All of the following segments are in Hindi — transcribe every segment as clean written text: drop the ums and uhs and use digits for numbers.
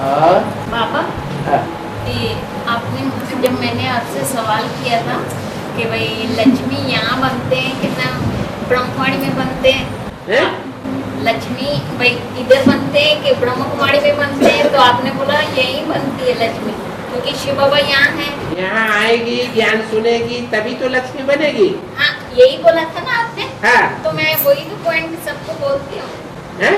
और पापा हाँ, ये आपने जब मैंने आपसे सवाल किया था कि भाई लक्ष्मी यहाँ बनते हैं कि ना ब्रह्मकुमारी में बनते हैं, हैं? लक्ष्मी भाई इधर बनते हैं कि ब्रह्म कुमारी में बनते हैं, तो आपने बोला यहीं बनती है लक्ष्मी क्योंकि शिव बाबा यहाँ है। यहाँ आएगी, ज्ञान सुनेगी, तभी तो लक्ष्मी बनेगी। हाँ यही बोला था ना आपने। हाँ, तो मैं वही तो पॉइंट सबको बोलती हूँ, हैं?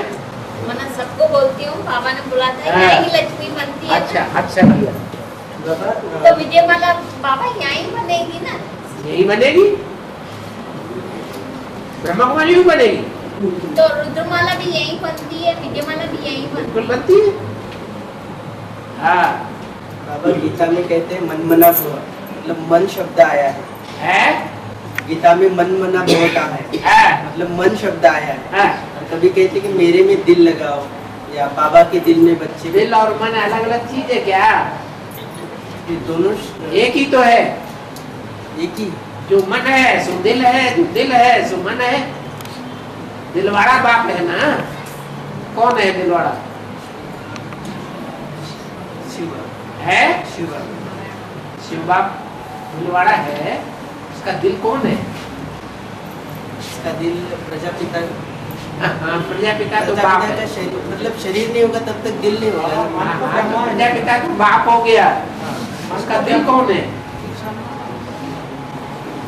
मैं सबको बोलती हूँ। बाबा ने बोला था हाँ। यहीं लक्ष्मी बनती है अच्छा, ना। अच्छा भैया। तो विजयमाला बाबा यहीं बनेगी ना। यही बनेगी, ब्रह्मा कुमारी भी बनेगी, तो रुद्रमाला भी यहीं बनती है, विजयमाला भी यहीं बिल्कुल बनती है। बनती है। हाँ, बाबा गीता में कहते हैं मन मना भव, मतलब मन शब्द आया है। है? गीता में मन मना भव का है, हाँ, मतलब मन शब्द आया है। हाँ। और कभी कहते हैं कि मेरे में दिल लगाओ, या बाबा के दिल में बच्चे। दिल और मन अलग अलग चीज है क्या? ये दोनों एक ही तो है। एक ही। जो मन है सो दिल है, जो दिल है सो मन है। दिलवाड़ा बाप है ना। कौन है दिलवाड़ा? शिव है शिव शिव बाप दिलवाड़ा है। उसका दिल कौन है? इसका दिल प्रजापिता। हाँ, प्रजापिता तो बाप प्रजापिता है। का शरीर, मतलब शरीर नहीं होगा तब तक दिल नहीं होगा। हाँ, तो प्रजापिता तो बाप हो गया। उसका दिल कौन है?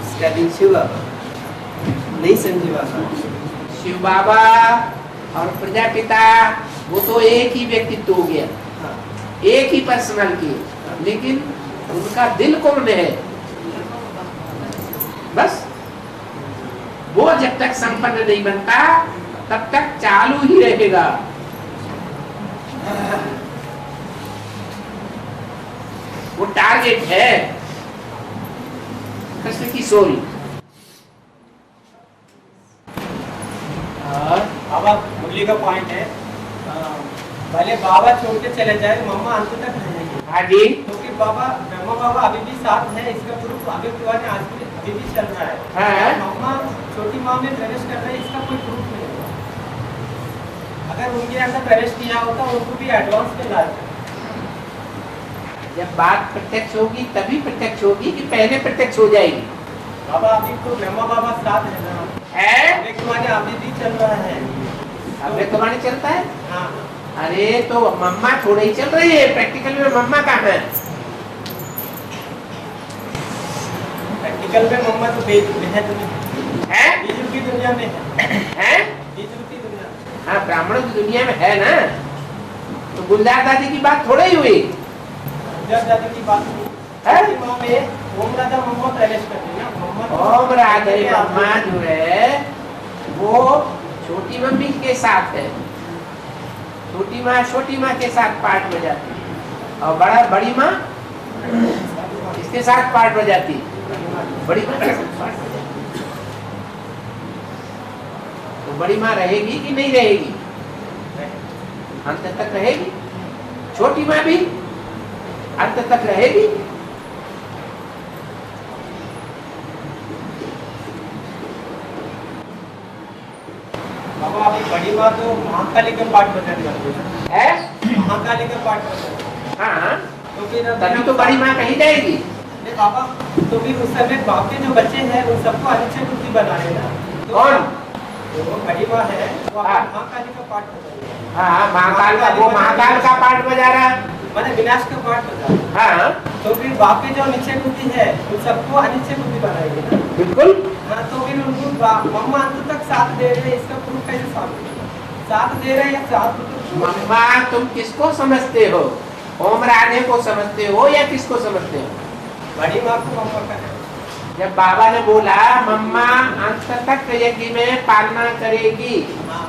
इसका दिल शिव बाबा। नहीं समझे बाबा। शिव बाबा और प्रजापिता वो तो एक ही व्यक्तित्व हो गया, हाँ। एक ही पर्सनालिटी है, लेकिन उनका दिल कौन है? बस वो जब तक संपन्न नहीं बनता तब तक चालू ही रहेगा। वो टारगेट है कृष्ण की सोल। और बाबा मुरली का पॉइंट है, भले बाबा छोड़ के चले जाए, मम्मा अंत तक रहेंगे। हाँ जी, क्योंकि बाबा ब्रह्मा बाबा अभी भी साथ है, इसका प्रूफ अभी अभी भी चल रहा है। हाँ। मम्मा छोटी माँ में प्रवेश कर रहे हैं, इसका कोई प्रूफ नहीं है। अगर उनके अंदर प्रवेश किया होता उनको भी एडवांस में लाते। जब बात प्रत्यक्ष होगी तभी प्रत्यक्ष होगी कि पहले प्रत्यक्ष हो जाएगी? बाबा अभी तो ब्रह्मा बाबा साथ है ना, है अभी भी चल रहा है। अबे तुम्हारे चलता है। हाँ, अरे तो मम्मा थोड़े ही चल रही है, प्रैक्टिकल में मम्मा कहाँ है? प्रैक्टिकल में मम्मा तो बेहद में है? बीज की दुनिया में है? बीज की दुनिया में। हाँ, ब्राह्मणों की दुनिया में है ना। तो गुलजार दादी की बात थोड़ी ही हुई जब दादी की बात हुई, है? छोटी माँ में ओम राधा मम्मा प्रवेश करती है ना, मम्मा तो ओम राधे मम्मा जो है वो छोटी मम्मी के साथ है। छोटी माँ के साथ पाठ बजाती है और बड़ी माँ इसके साथ पाठ बजाती है। बड़ी माँ के साथ पाठ बजाती है। तो बड़ी माँ रहेगी कि नहीं रहेगी? अंत तक रहेगी। छोटी माँ भी अंत तक रहेगी। बाबा अभी बड़ी माँ तो महाकाली का पाठ बजाने लगती है। है? महाकाली का पाठ बजाने, हाँ, तो फिर तभी तो बड़ी माँ कहीं जाएगी। अरे बाबा, तो फिर उस समय बाप के जो बच्चे हैं उन सबको अच्छे बुद्धि बना लेना। तो कौन? जो बड़ी माँ है वो हाँ। महाकाली का पाठ बजा रही है। हाँ, महाकाल का पाठ बजा रहा है। मैंने विनाश का पाठ बजा रही है। हाँ, तो फिर बाप के जो निश्चय बुद्धि है उन सबको अनिश्चय बुद्धि बनाएगी ना। बिल्कुल। हाँ, तो फिर उनको मम्मा अंत तक साथ दे रहे हैं, इसका प्रूफ कैसे साथ दे रहे हैं? साथ मम्मा तुम किसको समझते हो? ओम राधे को समझते हो या किसको समझते हो? बड़ी माँ को मम्मा का है। जब बाबा ने बोला मम्मा अंत तक यज्ञ में पालना करेगी, हाँ,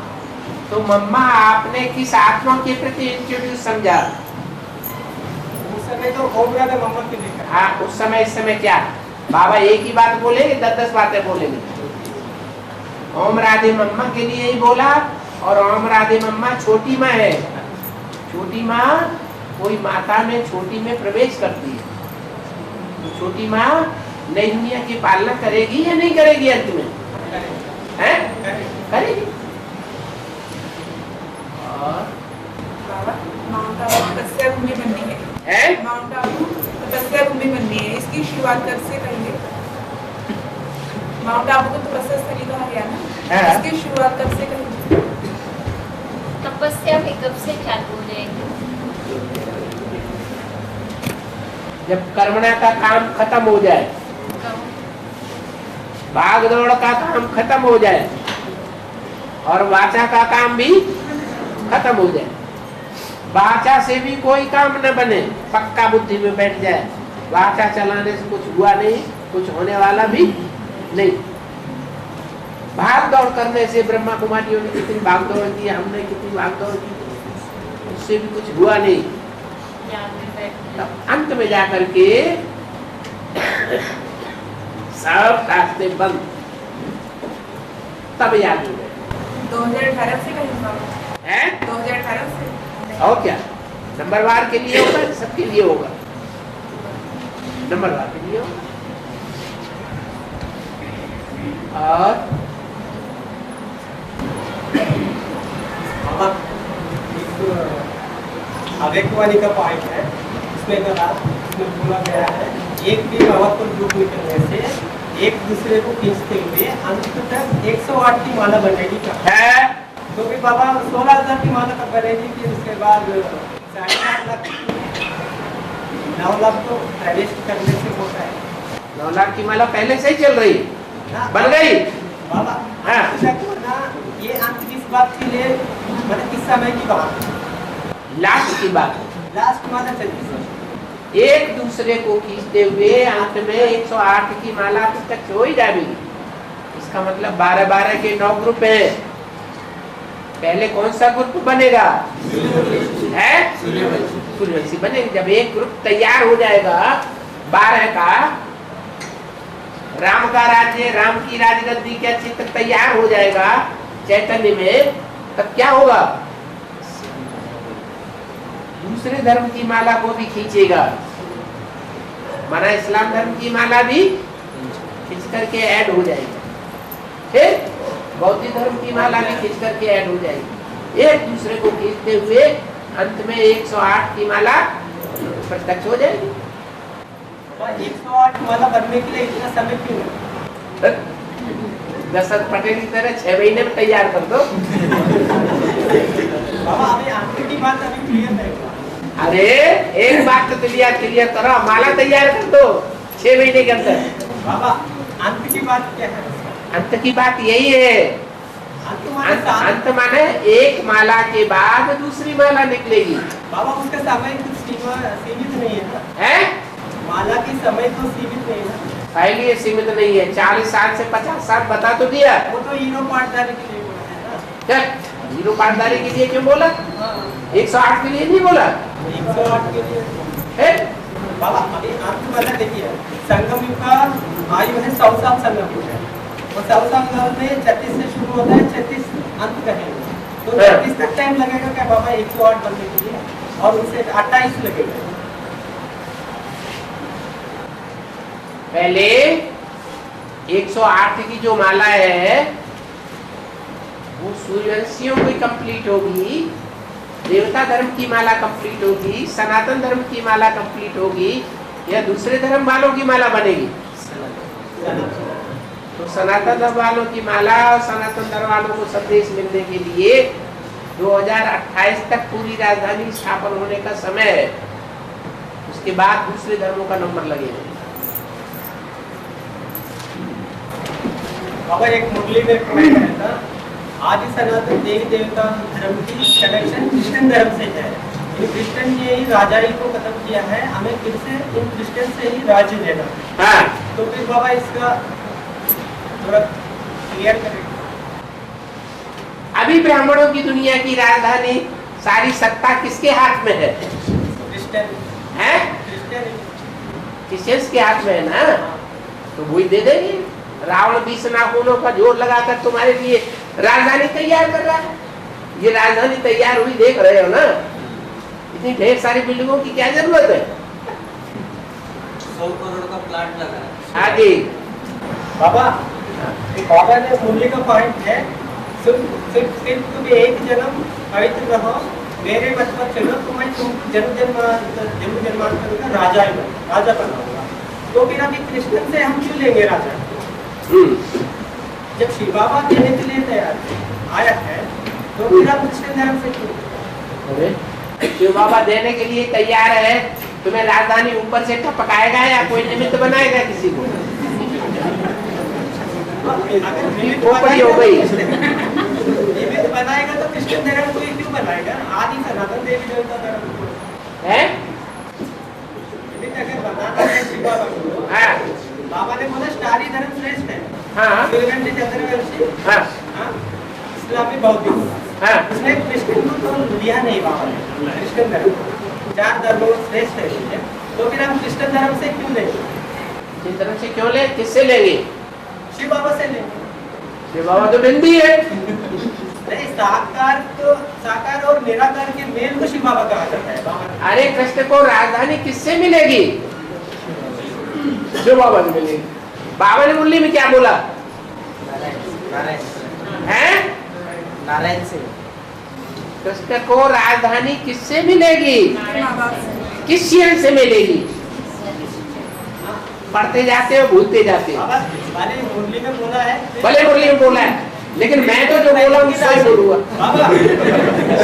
तो मम्मा आपने किस आत्मा के प्रति इंट्रोड्यूस समझा? उस समय तो ओम राधा मम्मा के लिए हाँ, उस समय इस समय क्या बाबा एक ही बात बोलेंगे, 10-10 बातें बोलेंगे? ओम राधे मम्मा के लिए ही बोला। और ओम राधे मम्मा छोटी माँ है। छोटी माँ कोई माता में छोटी में प्रवेश करती है, तो छोटी माँ नई दुनिया की पालना करेगी या नहीं करेगी? अंत में है करेगी। और माँ का वापस से शुरुआत कब से करेंगे? माउंट आबू को तपस्या स्थली कहा गया ना, हाँ। इसकी शुरुआत कब से करेंगे? तपस्या भी कब से चालू हो जाएगी? जब कर्मणा का काम खत्म हो जाए, कब? भाग दौड़ का काम खत्म हो जाए और वाचा का काम भी खत्म हो जाए। वाचा से भी कोई काम न बने, पक्का बुद्धि में बैठ जाए, वाचा चलाने से कुछ हुआ नहीं, कुछ होने वाला भी नहीं। भाग दौड़ करने से ब्रह्मा कुमारियों ने कितनी भाग दौड़ की, हमने कितनी भाग दौड़ की, उससे भी कुछ हुआ नहीं। याद में बैठ तब अंत में जाकर के सब रास्ते बंद, तब याद हो गए 2018 से करेंगे हैं। 2018 से। और क्या नंबरवार के लिए होगा, सबके लिए होगा, नंबरवार के लिए होगा। और अवेकवाणी का पॉइंट है, इसमें बोला गया है एक भी भावक पर डूब निकलने से एक दूसरे को खींचते हुए अंत तक 108 की माला बनेगी का है। तो भी बाबा 16,000 की माला कब बनेगी, फिर उसके बाद 7.5 लाख 9 लाख तो प्रवेश करने से होता है। 9 लाख की माला पहले से ही चल रही है, ना बन गई। बाबा हाँ। ना ये अंत किस बात के लिए, मतलब किस समय की बात, लास्ट की बात है। लास्ट माला चलती है एक दूसरे को खींचते हुए अंत में 108 की माला तक हो ही जाएगी। इसका मतलब 12-12 के 9 ग्रुप हैं। पहले कौन सा ग्रुप बनेगा है? सूर्यवंशी बनेगी। जब एक ग्रुप तैयार हो जाएगा 12 का, राम का राज्य, राम की राजगद्दी का चित्र तैयार हो जाएगा चैतन्य में, तब क्या होगा? दूसरे धर्म की माला को भी खींचेगा, माना इस्लाम धर्म की माला भी खींच करके ऐड हो जाएगी, फिर बौद्ध धर्म की माला भी खींच करके ऐड हो जाएगी। एक दूसरे को खींचते हुए अंत में 108 की माला प्रत्यक्ष हो जाएगी। 108 माला बनने के लिए इतना समय क्यों? दशरथ पटेल की तरह 6 महीने में तैयार कर दो। बाबा अभी आखिर की बात अभी क्लियर नहीं। अरे एक बात तो क्लियर करो, माला तैयार कर दो 6 महीने के अंदर। बाबा अंत की बात क्या है? अंत की बात यही है, अंत माने एक माला के बाद दूसरी माला निकलेगी। बाबा उसका समय कुछ सीमित नहीं है ना? है? माला की समय तो सीमित नहीं है। पहले ये सीमित नहीं है, 40 साल से 50 साल बता तो दिया। वो तो हीरो पार्टदारी के लिए बोला है ना। चल हीरो पार्टदारी के लिए क्यों बोला? हाँ। 108 के लिए नहीं बोला 108 के लिए है? बाबा अभी अंत वाला देखिए, संगम युग का आयु है 100 साल संगम युग है, और 100 साल में 36 से शुरू होता है, 36 अंत कहेंगे, तो 36 तक टाइम लगेगा क्या बाबा 108 बनने के लिए? और उनसे 28 लगेगा। पहले 108 की जो माला है वो सूर्यवंशियों की कंप्लीट होगी, देवता धर्म की माला कंप्लीट होगी, सनातन धर्म की माला कंप्लीट होगी, या दूसरे धर्म वालों की माला बनेगी? तो सनातन धर्म वालों की माला और सनातन धर्म वालों को संदेश मिलने के लिए 2028 तक पूरी राजधानी स्थापन होने का समय है। उसके बाद दूसरे धर्मों का नंबर लगेगा। बाबा एक मुरली में कमेंट है था, आदि सनातन देवी देवता धर्म की कनेक्शन क्रिश्चियन धर्म से है। इन क्रिश्चियन ने ही राजाई को खत्म किया है, हमें फिर से इन क्रिश्चियन से ही राज्य लेना। हाँ। तो फिर बाबा इसका थोड़ा क्लियर करें। अभी ब्राह्मणों की दुनिया की राजधानी सारी सत्ता किसके हाथ में है? क्रिश्चियन हैं? क्रिश्चियंस के हाथ में है ना, तो वही दे देंगे। रावण 20 नाखूनों का जोर लगाकर तुम्हारे लिए राजधानी तैयार कर रहा है। ये राजधानी तैयार हुई देख रहे हो ना, इतनी ढेर सारी बिल्डिंगों की क्या जरूरत है? 100 करोड़ का प्लांट लगा है। आगे बाबा बाबा ने मुरली का पॉइंट है, सिर्फ तुम एक जन्म पवित्र रहो, मेरे मत पर चलो, तुम्हें तुम जन्म जन्मांतर का राजा बनाऊंगा। तो फिर अभी कृष्ण से हम क्यों लेंगे राजा? जब शिव बाबा देने के लिए तैयार आया है तो फिर हम कृष्ण धर्म से क्यों? अरे शिव बाबा देने के लिए तैयार है, तुम्हें राजधानी ऊपर से टपकाएगा या कोई निमित्त बनाएगा किसी को? अगर निमित्त खोपड़ी हो गई। निमित्त बनाएगा तो कृष्ण धर्म को ही क्यों बनाएगा? आदि सनातन देवी देवता धर्म है? निमित्त अगर बनाना है शिव बाबा को, हाँ बाबा ने बोला स्टारी धर्म श्रेष्ठ है। हाँ सूर्यवंशी चंद्रवंशी हाँ इस्लामी बौद्धिक, हाँ उसने कृष्ण को तो लिया नहीं बाबा ने, कृष्ण धर्म 4 धर्मों श्रेष्ठ है, तो फिर हम कृष्ण धर्म से क्यों लेंगे? किस धर्म से क्यों ले? किससे लेंगे? शिव बाबा से लेंगे। शिव बाबा तो बिंदी है। नहीं, साकार और निराकार के मेल को शिव बाबा कहा जाता है। बाबा अरे कृष्ण को राजधानी किससे मिलेगी? शिव बाबा से मिलेगी। बाबा ने मुरली में क्या बोला है? नारायण से। कृष्ण को राजधानी किससे मिलेगी? किस सीएम से मिलेगी? पढ़ते जाते हो भूलते जाते हो। बाबा भले मुरली में बोला है, भले मुरली में बोला है, लेकिन मैं तो जो बोला हूँ सही बोलूंगा। बाबा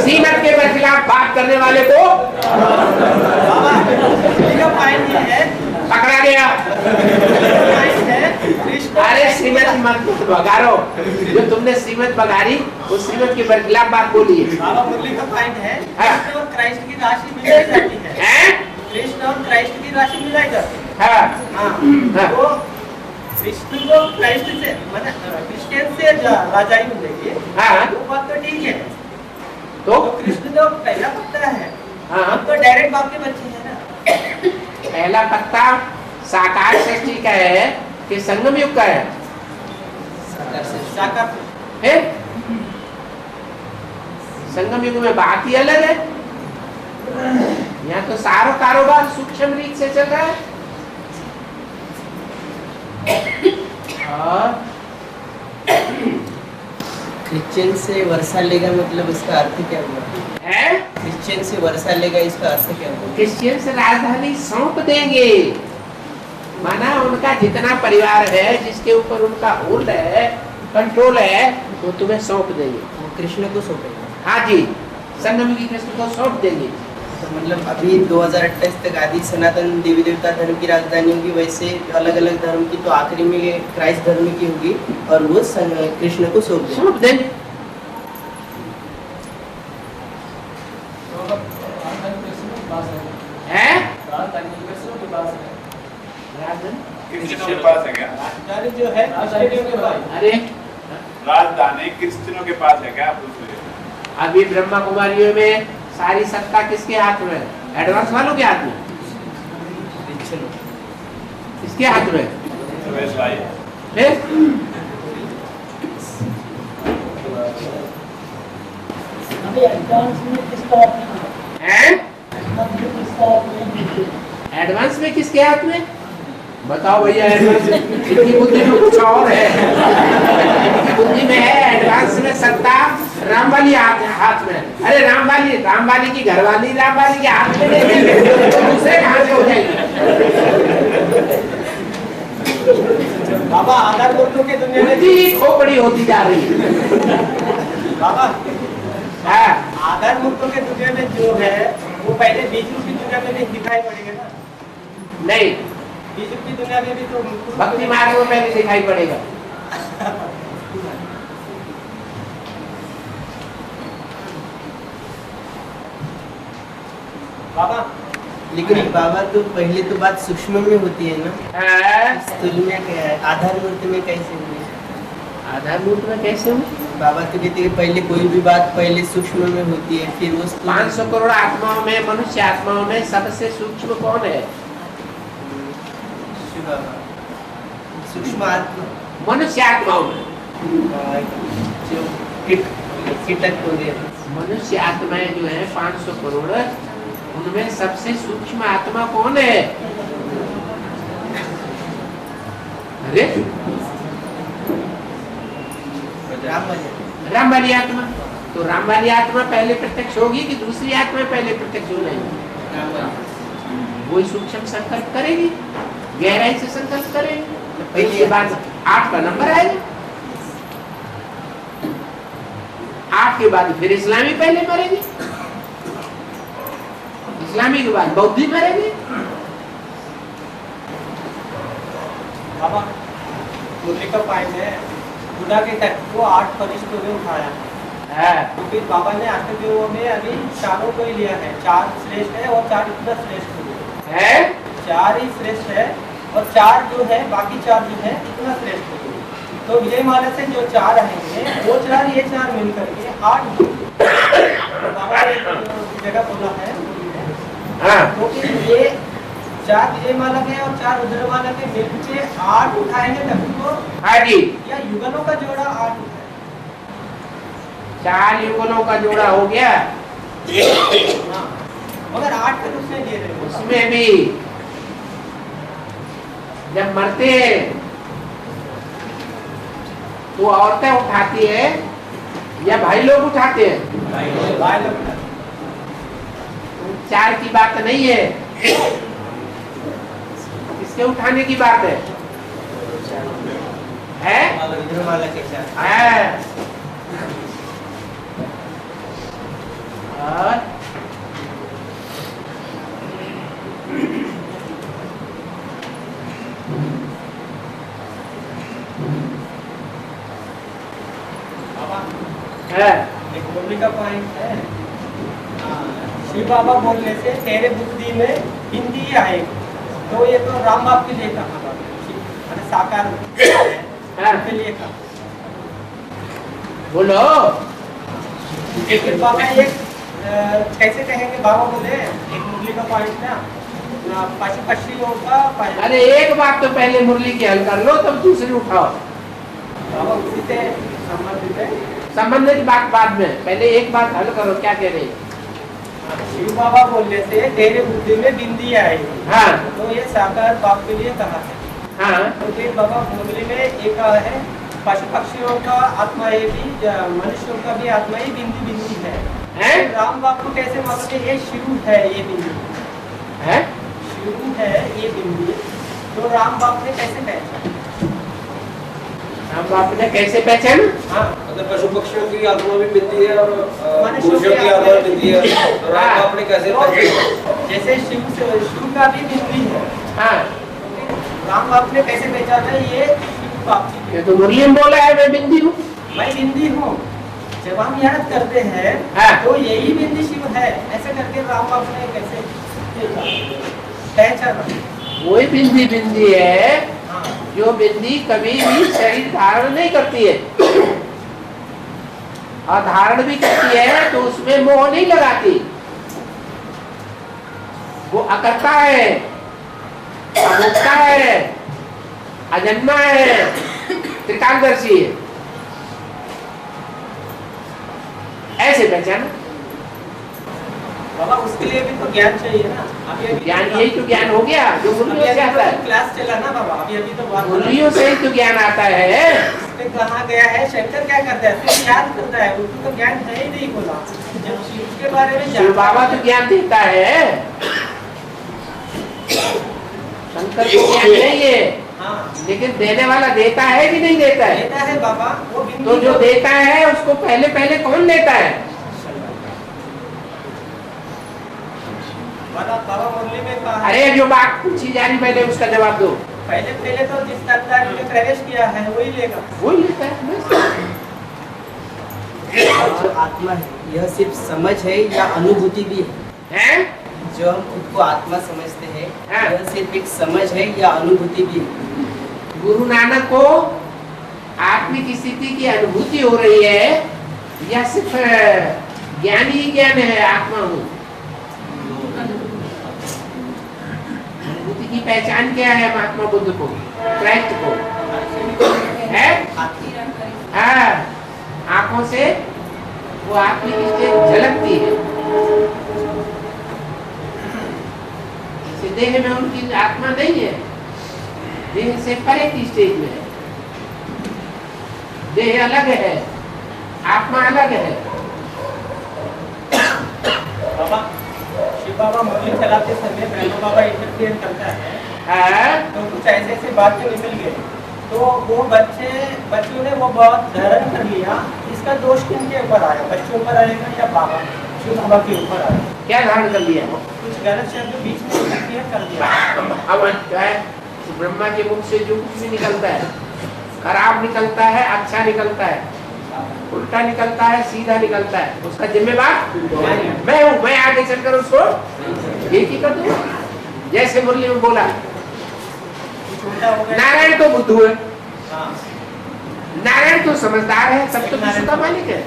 सीमत के खिलाफ बात करने वाले को बाबा मुरली का पॉइंट ये है, पकड़ा गया। पॉइंट है कृष्ण। अरे सीमत मत बगारो, जो तुमने सीमत बगारी उस सीमत के खिलाफ बात बोली है। बाबा मुरली का पॉइंट है, हाँ। कृष्ण और क्राइस्ट की राशि मिलाई जाती है। हैं? कृष्ण और क्राइस्ट की राशि मिलाई जाती है। हाँ हाँ, हाँ। तो कृष्ण को क्राइस्ट से मतलब क्रिश्चियन से राजाई मिलेगी। हाँ। वो बात तो ठीक है। तो तो कृष्ण तो पहला पत्ता है, हाँ। हम तो डायरेक्ट बाप के बच्चे हैं ना। पहला पत्ता साकार सृष्टि का है कि संगम युग का है? साकार है? संगम युग में बात ही अलग है। यहाँ तो सारा कारोबार सूक्ष्म रीत से चल रहा है। और क्रिश्चियन से वर्षा लेगा मतलब इसका अर्थ क्या हुआ? है? क्रिश्चियन से वर्षा लेगा इसका अर्थ क्या हुआ? क्रिश्चियन से राजधानी सौंप देंगे, माना उनका जितना परिवार है जिसके ऊपर उनका होल्ड है, कंट्रोल है, वो तुम्हें सौंप देंगे। वो कृष्ण को सौंपेगा। हाँ जी, संगम की कृष्ण को सौंप देंगे। तो मतलब अभी 2028 तक आदि सनातन देवी देवता धर्म की राजधानी होगी, वैसे अलग अलग धर्म की तो आखिरी में क्राइस्ट धर्म की होगी और वो कृष्ण को सौंप देंगे। सौंप देंगे। है? क्रिश्चियनों के पास है क्या? राजधानी जो है क्रिश्चियनों के पास। अरे राजधानी क्रिश्चियनों के पास है क्या? पूछ रहे हैं। अभी ब्रह्मा कुमारियों में सारी सत्ता किसके हाथ में है? एडवांस वालों के हाथ में? किसके हाथ में? सुरेश भाई फिर हैं? एडवांस में किसके हाथ में? बताओ भैया, एडवांस इनकी बुद्धि में कुछ और है। इनकी बुद्धि में है एडवांस में सत्ता रामवाली हाथ में। अरे रामवाली की घरवाली रामवाली के हाथ में नहीं है, तो दूसरे कहां से हो जाएगी? बाबा आधार मूर्तों के दुनिया में बुद्धि खोपड़ी होती जा रही है। बाबा हाँ, आधार मूर्तों के दुनिया में जो है वो पहले बीजू की दुनिया में भी दिखाई पड़ेगा ना। नहीं, बीजू की दुनिया में भी तो भक्ति मार्ग में पहले दिखाई पड़ेगा। बाबा लेकिन बाबा तो पहले तो बात सूक्ष्म में होती है ना, हाँ, स्थूल में क्या है? आधार मूर्ति में कैसे हुई? आधार मूर्त में कैसे हो? बाबा तो कहते हैं पहले कोई भी बात पहले सूक्ष्म में होती है, फिर वो स्थूल- 500 करोड़ आत्माओं में, मनुष्य आत्माओं में सबसे सूक्ष्म कौन है? शिव बाबा सूक्ष्म आत्मा मनुष्य आत्माओं में। जो कीटक हो गए। मनुष्य आत्माएं जो है 500 करोड़, उनमें सबसे सूक्ष्म आत्मा कौन है? अरे राम वाली आत्मा। तो राम वाली आत्मा पहले प्रत्यक्ष होगी कि दूसरी आत्मा पहले प्रत्यक्ष हो जाएगी? वही सूक्ष्म संकल्प करेगी। गहराई से संकल्प करेंगे, इसके बाद 8 का नंबर आएगा। 8 के बाद फिर इस्लामी पहले मरेंगे, इस्लामी के बाद बौद्धी मरेंगे। बाबा मुरली का पॉइंट है, बुद्धा के तत्व को 8 फरिश्तों ने उठाया हाँ। तो फिर बाबा ने अष्टदेवों में अभी चारों को ही लिया है, 4 श्रेष्ठ है और 4 इतना श्रेष्ठ है, 4 ही श्रेष्ठ है और 4 जो है बाकी 4 जो है इतना श्रेष्ठ है। तो विजय माला से जो 4 आएंगे वो 4 ये 4 मिल करके 8 तो बाबा ने एक जगह बोला है हाँ। तो फिर ये 4 विजय माला के और 4 रुद्र माला के मिलके 8 उठाएंगे तभी तो हाँ जी, या युगलों का जोड़ा 8 है। 4 युगलों का जोड़ा हो गया, हाँ, मगर 8 के उसने दे रहे हैं। उसमें भी जब मरते हैं तो औरतें उठाती है या भाई लोग उठाते हैं? भाई लोग 4 की बात नहीं है, किसके उठाने की बात है? रुद्र माला के 4 हाँ। और बाबा है एक मुरली का पॉइंट है, शिव बाबा बोलने से तेरे बुद्धि में हिंदी आएगी, तो ये तो राम बाप के लिए कहा बाबा, मैंने साकार के लिए कहा। बोलो। फिर बाबा एक कैसे कहेंगे, बाबा बोले एक मुरली का पॉइंट ना पशु पक्षियों का पॉइंट। अरे एक बात तो पहले मुरली की हल कर लो, तब दूसरी उठाओ। बाबा उसी से संबंधित है, संबंधित बात बाद में, पहले एक बात हल करो, क्या कह रहे हैं? शिव बाबा बोलने से तेरे बुद्धि में बिंदी आएगी, हाँ तो ये साकार बाप के लिए कहा है। हाँ। तो फिर बाबा मुरली में एक है पशु पक्षियों का आत्मा ये भी, मनुष्यों का भी आत्मा ही बिंदी बिंदी है। हैं? राम बाप को कैसे मतलब कि ये शिव है, ये बिंदी है? शिव है ये बिंदी, तो राम बाप ने कैसे पहचाना? राम बाप ने कैसे पहचाना? हाँ, मतलब पशु पक्षियों की आत्मा भी मिलती है और मनुष्यों मनुष्यों की आत्मा भी मिलती है, तो राम हाँ। बाप ने कैसे पहचाना? जैसे शिव का भी बिंदी है, हाँ, राम बाप ने कैसे पहचाना ये शिव बाप की ये तो मुरली में बोला है मैं बिंदी हूँ। मैं बिंदी हूँ। जब हम याद करते हैं हाँ। तो यही बिंदी शिव है, ऐसे करके राम बाप ने कैसे पहचाना? वही बिंदी बिंदी है हाँ, जो बिंदी कभी भी शरीर धारण नहीं करती है, और धारण भी करती है तो उसमें मोह नहीं लगाती, वो अकर्ता है, अभोक्ता है, अजन्मा है, त्रिकालदर्शी है। ऐसे पहचाना। बाबा उसके लिए भी तो ज्ञान चाहिए ना। अभी ज्ञान यही तो ज्ञान हो गया जो मुरलियों से आता है। क्लास चला ना बाबा, अभी तो बात मुरलियों से ही तो ज्ञान आता है। उसमें कहा गया है, शंकर क्या करता है, सिर्फ याद करता है, उसको तो ज्ञान है ही नहीं बोला। जब शिव के बारे में शिव जानता बाबा है, तो ज्ञान देता है, शंकर को ज्ञान नहीं है, हाँ लेकिन देने वाला देता है कि नहीं देता है? देता है बाबा, वो बिंदी तो जो देता है उसको पहले पहले कौन लेता है? बाबा मुरली में कहा है, अरे जो बात पूछी जा रही पहले उसका जवाब दो। पहले तो जिस तत्दारी में प्रवेश किया है वही लेगा। वो लेता है। जो आत्मा है यह सिर्फ समझ है या अनुभूति भी है? हैं? जो हम खुद को आत्मा समझते हैं हाँ। यह सिर्फ एक समझ है या अनुभूति भी है? गुरु नानक को आत्मिक स्थिति की अनुभूति हो रही है या सिर्फ ज्ञान ही ज्ञान है, आत्मा हूँ? अनुभूति की पहचान क्या है महात्मा बुद्ध को, क्राइस्ट को? है? हाँ, आंखों से वो आत्मिक स्थिति झलकती है, देह में उनकी आत्मा नहीं है, देह से परे की स्टेज में है। देह अलग है, आत्मा अलग है। बाबा शिव बाबा मुरली चलाते समय ब्रह्म बाबा इंटरफेयर करता है, हाँ, तो कुछ ऐसे ऐसे वाक्य निकल गए, तो वो बच्चों ने वो बहुत धारण कर लिया। इसका दोष किनके ऊपर आया, बच्चों पर आएगा या बाबा शिव बाबा के ऊपर आया? क्या धारण कर लिया? कुछ गलत शब्द बीच में क्लियर कर दिया। अब क्या है, ब्रह्मा के मुख से जो कुछ भी निकलता है, खराब निकलता है, अच्छा निकलता है, उल्टा निकलता है, सीधा निकलता है, उसका जिम्मेवार मैं हूँ। मैं आगे चलकर उसको एक ही कर दूंगा। जैसे मुरली में बोला, छोटा हो गया। नारायण तो बुद्धू है, हाँ, नारायण तो समझदार है, सब तो विश्व का मालिक है।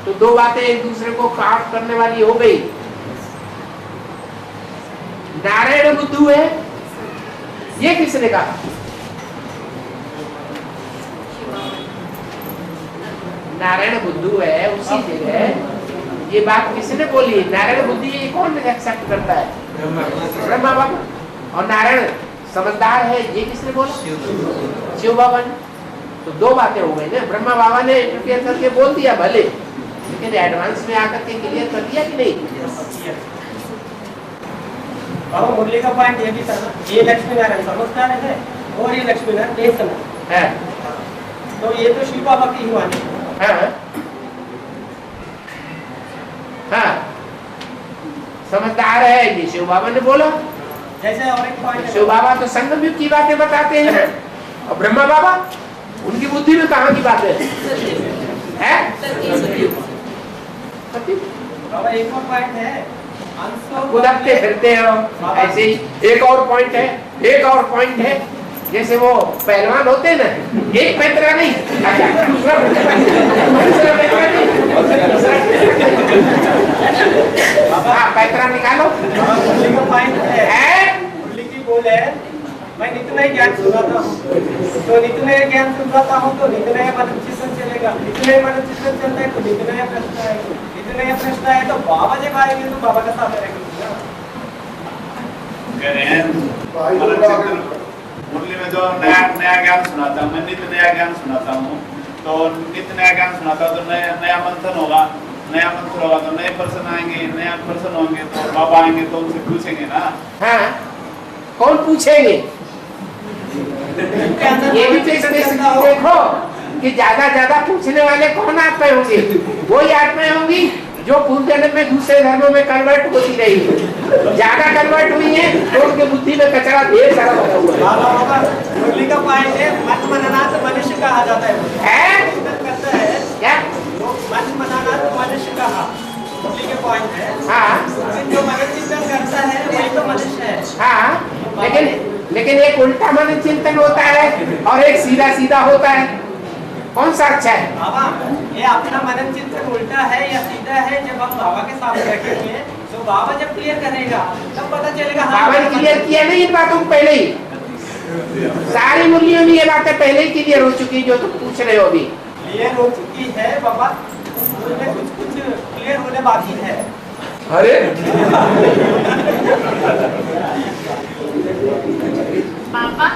तो दो बातें एक दूसरे को काट करने वाली हो गई। नारायण बुद्धू है, ये किसने कहा? नारायण बुद्धू है, उसी जगह ये बात किसने बोली? नारायण बुद्धि ये कौन एक्सेप्ट करता है? ब्रह्मा बाबा। और नारायण समझदार है, ये किसने बोला? शिव बाबा ने। तो दो बातें हो गई ना। ब्रह्मा बाबा ने इंटरफेयर करके बोल दिया भले, लेकिन एडवांस में आकर के क्लियर कर दिया कि नहीं? और मुरली का पॉइंट ये भी था ना, ये लक्ष्मी नारायण समझदार है और ये लक्ष्मी नारायण बेसमझ है। तो ये तो शिव बाबा की ही वाणी है। हाँ, हाँ, समझदार है, ये शिव बाबा ने बोला। जैसे और एक पॉइंट शिव बाबा तो संगम युग की बातें बताते हैं, और ब्रह्मा बाबा उनकी बुद्धि में कहाँ की बात है? सत्य। बाबा एक और पॉइंट है, उदकते फिरते हो ऐसे ही। एक और पॉइंट है, एक और पॉइंट है, जैसे वो पहलवान होते हैं ना, एक पैतरा नहीं, अच्छा दूसरा पैतरा हाँ, पैतरा निकालो। मुरली का पॉइंट है मुरली की बोल है, मैं नित्य नए ज्ञान सुनाता हूँ, तो नित्य नए ज्ञान सुनाता हूँ तो नित्य नया मन चिंतन चलेगा, नित्य नया मन चिंतन चलता है तो नित्य नया प्रश्न आएगा, नित्य नया प्रश्न आए तो बाबा जब आएंगे तो बाबा का सामने रहेगा। कह रहे हैं मुरली में जो नया नया ज्ञान सुनाता हूँ, मैं नित्य नया ज्ञान सुनाता हूँ, तो नित्य नया ज्ञान सुनाता हूँ तो नया मंथन होगा, नया मंत्र होगा तो नए पर्सन आएंगे, नया पर्सन होंगे तो बाबा आएंगे तो उनसे पूछेंगे ना। हाँ, कौन पूछेंगे? ये भी तो देखो कि ज्यादा पूछने वाले कौन आत्माएं होंगी? वही आत्माएं होंगी जो पूर्व जन्म में दूसरे धर्मों में कन्वर्ट होती रही है। ज्यादा कन्वर्ट हुई है तो उनके बुद्धि में कचरा ढेर सारा भरा हुआ है। मुरली का पॉइंट है, मन मननाथ मनुष्य कहा जाता है। करता है क्या? मन मननाथ मनुष्य कहा, मुरली के पॉइंट है। हाँ, जो मन चिंतन करता है वही तो मनुष्य है। हाँ, लेकिन एक उल्टा मन चिंतन होता है और एक सीधा सीधा होता है। कौन सा अच्छा है? बाबा, ये अपना मनन चिंतन उल्टा है या सीधा है, जब हम बाबा के सामने रखेंगे तो बाबा जब क्लियर करेगा तब पता चलेगा। बाबा ने क्लियर किया नहीं इन बातों को पहले ही? सारी मुरलियों में ये बातें पहले ही क्लियर हो चुकी जो तुम पूछ रहे हो अभी। क्लियर हो चुकी है बाबा, उसमें कुछ क्लियर होने बाकी है। अरे बाबा,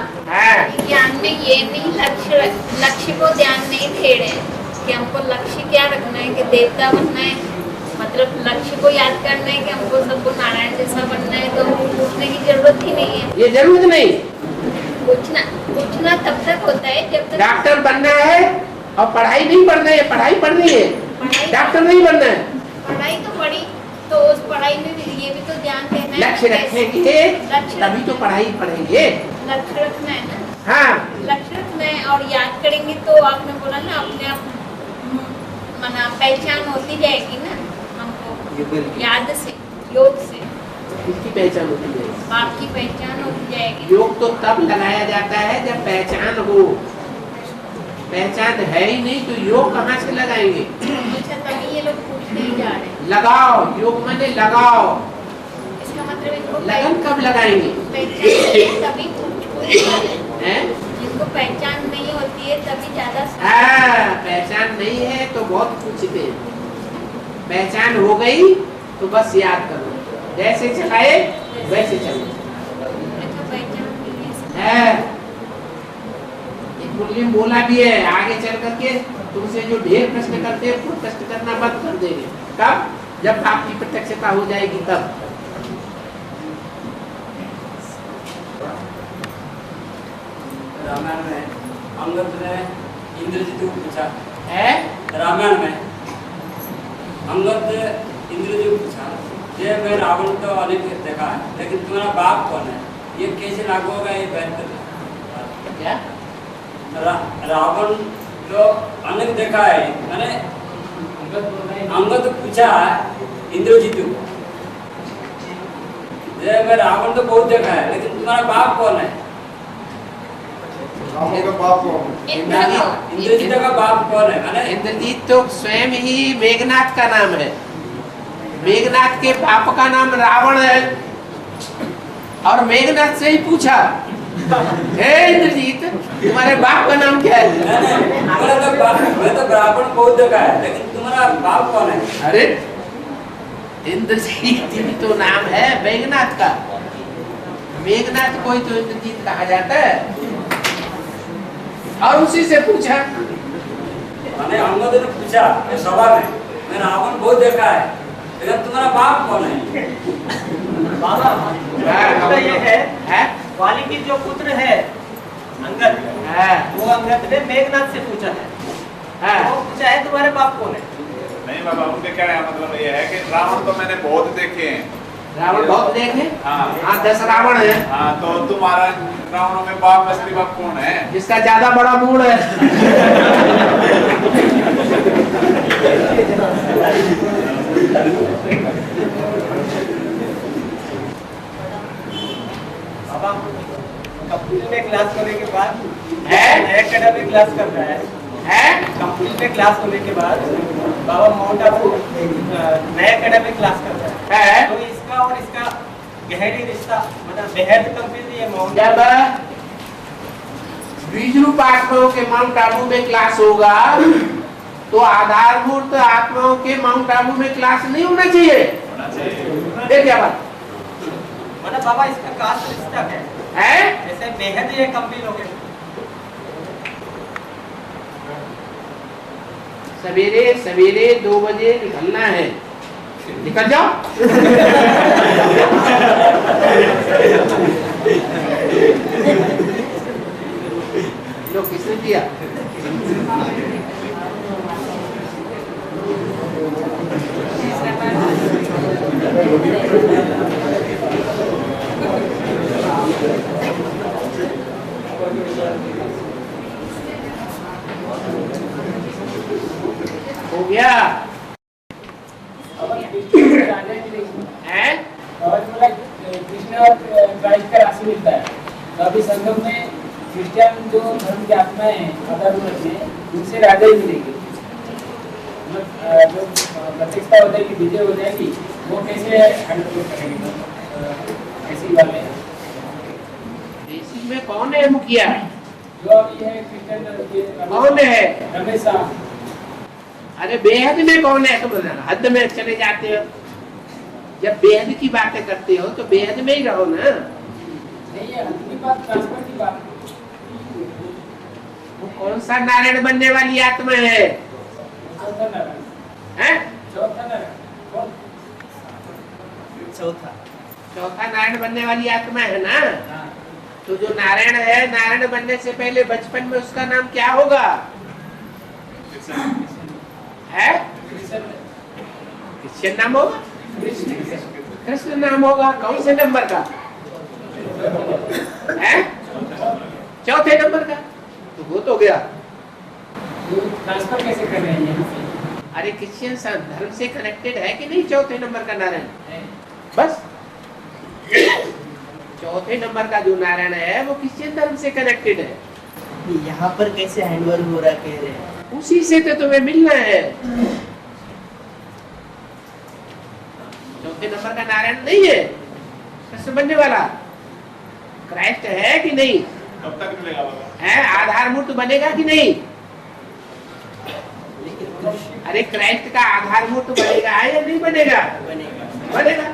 ज्ञान में ये नहीं लक्ष्य को ध्यान नहीं दे रहे कि हमको लक्ष्य क्या रखना है, कि देवता बनना है, मतलब लक्ष्य को याद करना है कि हमको सबको नारायण जैसा बनना है, तो पूछने की जरूरत ही नहीं है। ये जरूरत नहीं, पूछना तब तक होता है जब तक डॉक्टर बनना है और पढ़ाई नहीं पढ़ना है, पढ़ाई पढ़नी है, डॉक्टर नहीं बनना है। पढ़ाई तो पढ़ी, तो उस पढ़ाई में ये भी तो ध्यान देना है। लक्ष्य रखेंगे तभी तो पढ़ाई पढ़ेंगे। लक्ष्य रखना है ना। हाँ, लक्ष्य रखना है और याद करेंगे तो आपने बोला ना अपने आप मना पहचान होती जाएगी ना हमको, याद से, योग से इसकी पहचान होती है। आपकी पहचान होती जाएगी। योग तो तब लगाया जाता है जब पहचान हो। पहचान है ही नहीं तो योग कहाँ से लगाएंगे? अच्छा, तभी ये लोग पूछते ही जा रहे हैं। लगाओ, योग माने लगाओ। इसका मतलब इनको लगन कब लगाएंगे? पहचान तभी हैं? जिनको पहचान नहीं होती है तभी ज्यादा। हाँ, पहचान नहीं है तो बहुत पूछते हैं। पहचान हो गई तो बस याद करो, जैसे चलाए वैसे चलो। पहचान नहीं है। मुरली बोला भी है, आगे चल करके तुमसे जो ढेर प्रश्न करते हैं वो प्रश्न करना बंद कर देंगे। कब? जब आपकी प्रत्यक्षता हो जाएगी तब। रामायण में अंगद ने इंद्रजीत को पूछा है रामायण में अंगद इंद्रजीत को पूछा ये मैं रावण तो अनेक देखा है लेकिन तुम्हारा बाप कौन है ये कैसे लागू होगा ये बेहतर क्या रावण तो अनेक देखा है मैंने अंगद पूछा इंद्रजीत को ये मैं रावण तो बहुत देखा है लेकिन तुम्हारा बाप कौन है इंद्रजीत का बाप कौन है मैंने इंद्रजीत तो स्वयं ही मेघनाथ का नाम है। मेघनाथ के बाप का नाम रावण है और मेघनाथ से ही पूछा हे इंद्रजीत तुम्हारे बाप का नाम क्या है? मैं तो रावण बहुत देखा है लेकिन तुम्हारा बाप कौन है? अरे इंद्रजीत भी तो नाम है मेघनाथ का। मेघनाथ को ही तो इंद्रजीत कहा जाता है और उसी से पूछा। मैंने अंगद ने पूछा सभा में मैं रावण बहुत देखा है लेकिन तुम्हारा बाप कौन है? बाबा तो ये है वाली की जो पुत्र है अंगद वो अंगद ने मेघनाथ से पूछा है वो पूछा है तुम्हारे बाप कौन है? नहीं बाबा उनके कहने का मतलब ये है कि रावण तो मैंने बहुत देखे हैं। रावण बहुत देखे? हाँ 10 रावण है। हाँ तो तुम्हारा रावणों में बाप असली बाप कौन है? जिसका ज्यादा बड़ा मूड है। बाबा कंप्यूटर में क्लास होने के बाद है एकेडमी क्लास कर रहा है कंप्यूटर में क्लास होने के बाद बाबा माउंट आबू नया एकेडमी क्लास कर रहा है तो इसका और इसका गहरी रिश्ता मतलब बेहद कंप्लीट है माउंट जब बीज रूप आत्माओं के माउंट आबू में क्लास होगा तो आधारभूत आत्माओं के माउंट आबू में क्लास नहीं होना चाहिए। क्या बात मतलब बाबा इसका कास्ट रिश्ता है जैसे बेहद ये कंप्लीट हो गया। सवेरे सवेरे 2 बजे निकलना है निकल जाओ। लो किसने दिया? हो गया है? कृष्ण और क्राइस्ट का राशि मिलता है तो अभी संगम में क्रिश्चियन जो धर्म की आत्माएं हैं आधारभूत में उनसे राजा ही मिलेगी जो प्रतिष्ठा हो जाएगी विजय हो जाएगी वो कैसे हैंडल करेंगे ऐसी वाले देसी में कौन है मुखिया? जो अभी है क्रिश्चियन कौन है? रमेश साहब। अरे बेहद में कौन है? तुम हद में चले जाते हो। जब बेहद की बातें करते हो तो बेहद में ही रहो ना। नहीं है हद की बात ट्रांसफर की बात। वो कौन सा नारायण बनने वाली आत्मा है? चौथा नारायण हैं? चौथा नारायण कौन? चौथा नारायण बनने वाली आत्मा है ना। तो जो नारायण है नारायण बनने से पहले बचपन में उसका नाम क्या होगा? है कृष्ण नाम होगा। कृष्ण नाम होगा। कौन से नंबर का है? चौथे नंबर का। तो वो तो गया। ट्रांसफर कैसे कर रहे हैं यहाँ से? अरे क्रिश्चियन धर्म से कनेक्टेड है कि नहीं? चौथे नंबर का नारायण बस चौथे नंबर का जो नारायण है वो क्रिश्चियन धर्म से कनेक्टेड है। यहाँ पर कैसे हैंडओवर हो रहा कह रहे हैं? उसी से तो तुम्हें मिलना है। चौथे नंबर का नारायण नहीं है कृष्ण बनने वाला। क्राइस्ट है कि नहीं? कब तक मिलेगा बाबा? है आधार मूर्त बनेगा कि नहीं? अरे क्राइस्ट का आधार मूर्त बनेगा या नहीं बनेगा? बनेगा।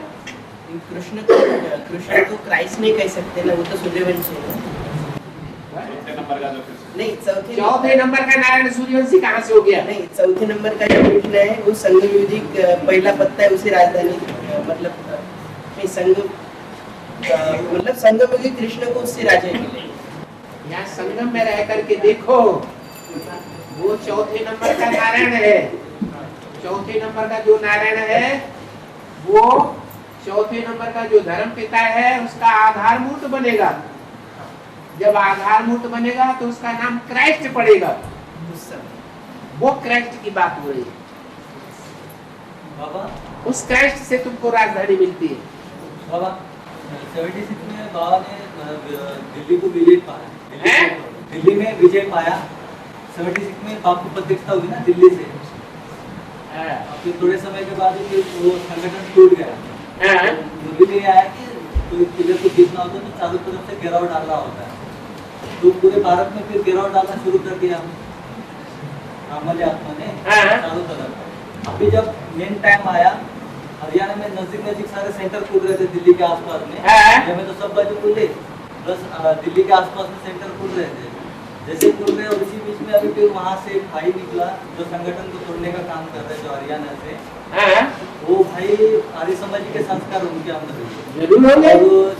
कृष्ण को क्राइस्ट नहीं कह सकते ना, वो तो सूर्यवंशी है। नहीं चौथे नंबर का नारायण सूर्यवंशी कहाँ से हो गया? नहीं चौथे नंबर का जो कृष्ण है वो संगम युधिक पहला पत्ता है, उसे राजधानी मतलब नहीं संगम मतलब संगम युधिक कृष्ण को उससे राजा मिले। यहाँ संगम में रह करके देखो, वो चौथे नंबर का नारायण है। चौथे नंबर का जो नारायण है, वो चौथे नंबर का जो धर्म पिता है, उसका आधार मूर्त बनेगा। जब आधार मूर्त बनेगा तो उसका नाम क्राइस्ट पड़ेगा। वो क्राइस्ट की बात हो रही है। बाबा, उस क्राइस्ट से तुमको राजधानी मिलती है। बाबा 76 में बाबा ने दिल्ली को विजय पाया, दिल्ली में विजय पाया। 76 में बाप की प्रतिष्ठा हुई ना दिल्ली से। फिर थोड़े समय के बाद वो संगठन टूट गया। मुझे नहीं आया कि तो किले को जीतना होता है तो चारों तरफ से घेराव डालना होता है। तो पूरे भारत में फिर घेराव डालना शुरू कर दिया हमारे आत्मा ने चारों तरफ। अभी जब मेन टाइम आया, हरियाणा में नजदीक सारे सेंटर खुल रहे थे दिल्ली के आसपास में। जब में तो सब बाजू खुले, बस दिल्ली के आसपास में सेंटर खुल रहे थे। जैसे खुल रहे और इसी बीच में अभी फिर वहाँ से एक भाई निकला जो संगठन को तोड़ने का काम कर रहे जो हरियाणा से। वो भाई आर्य समाज के संस्कार उनके अंदर है। और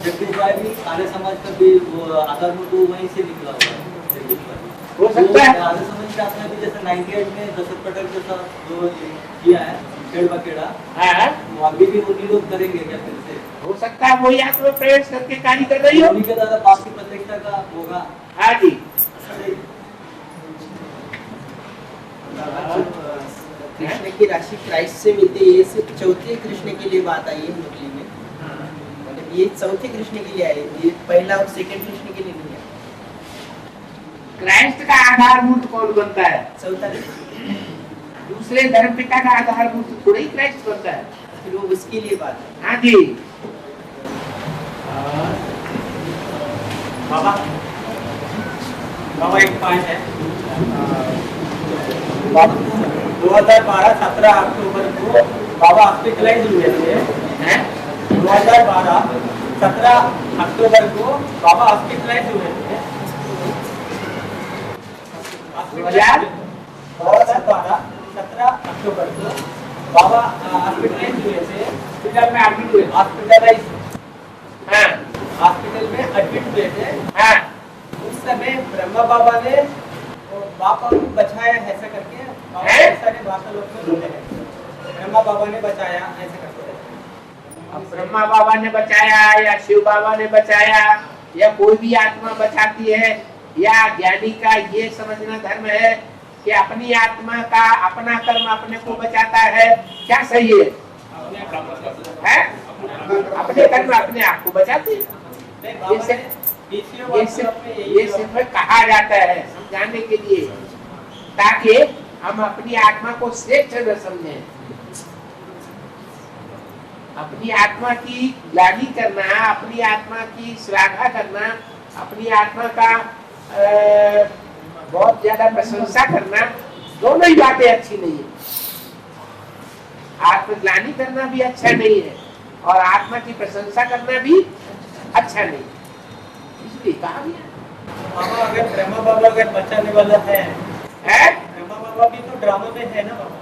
जगदीश भाई भी आर्य समाज का भी वो आधार मूर्त वहीं से निकला हुआ है। हो सकता है आर्य समाज के आपने भी जैसे 98 में दशरथ पटेल के साथ जो किया है खेड़ बकेड़ा, वो अभी भी वो निरोध करेंगे क्या फिर से? हो सकता है वही आत्मा प्रवेश करके कार्य कर रही हो। उन्हीं के द्वारा बाप की प्रतिष्ठा का होगा। हाँ जी। कृष्ण की राशि क्राइस्ट से मिलती है। ये सिर्फ चौथे कृष्ण के लिए बात आई है मुरली में, मतलब ये चौथे कृष्ण के लिए आई, ये पहला और सेकंड कृष्ण के लिए नहीं है। क्राइस्ट का आधार मूर्त कौन बनता है? चौथा दूसरे धर्म पिता का आधार मूर्त थोड़ा ही क्राइस्ट बनता है। फिर वो उसके लिए बात है। हाँ जी। बाबा, बाबा एक पॉइंट है। 2012-17 अक्टूबर को बाबा हॉस्पिटलाइज हुए थे। 2012-17 अक्टूबर को बाबा हॉस्पिटलाइज हुए थे। 2012-17 अक्टूबर को बाबा हॉस्पिटलाइज हुए थे। हॉस्पिटल में एडमिट हुए, हॉस्पिटलाइज, हॉस्पिटल में एडमिट हुए थे। उस समय ब्रह्मा बाबा ने बाबा को बचाया ऐसा करके, सारे भाषा लोग में बोलते हैं ब्रह्मा बाबा ने बचाया ऐसा करते हैं। अब ब्रह्मा बाबा ने बचाया या शिव बाबा ने बचाया या कोई भी आत्मा बचाती है, या ज्ञानी का ये समझना धर्म है कि अपनी आत्मा का अपना कर्म अपने को बचाता है, क्या सही है? अपने कर्म अपने आप को बचाते हैं। ये सिर्फ कहा जाता है समझाने के लिए, ताकि हम अपनी आत्मा को श्रेष्ठ न समझें। अपनी आत्मा की ग्लानि करना, अपनी आत्मा की श्लाघा करना, अपनी आत्मा का बहुत ज्यादा प्रशंसा करना, दोनों ही बातें अच्छी नहीं है। आत्मग्लानि करना भी अच्छा नहीं है और आत्मा की प्रशंसा करना भी अच्छा नहीं, इसलिए कहा गया। बाबा अगर ब्रह्मा बाबा अगर बचाने वाला है, ब्रह्मा बाबा भी तो ड्रामा में है ना बाबा?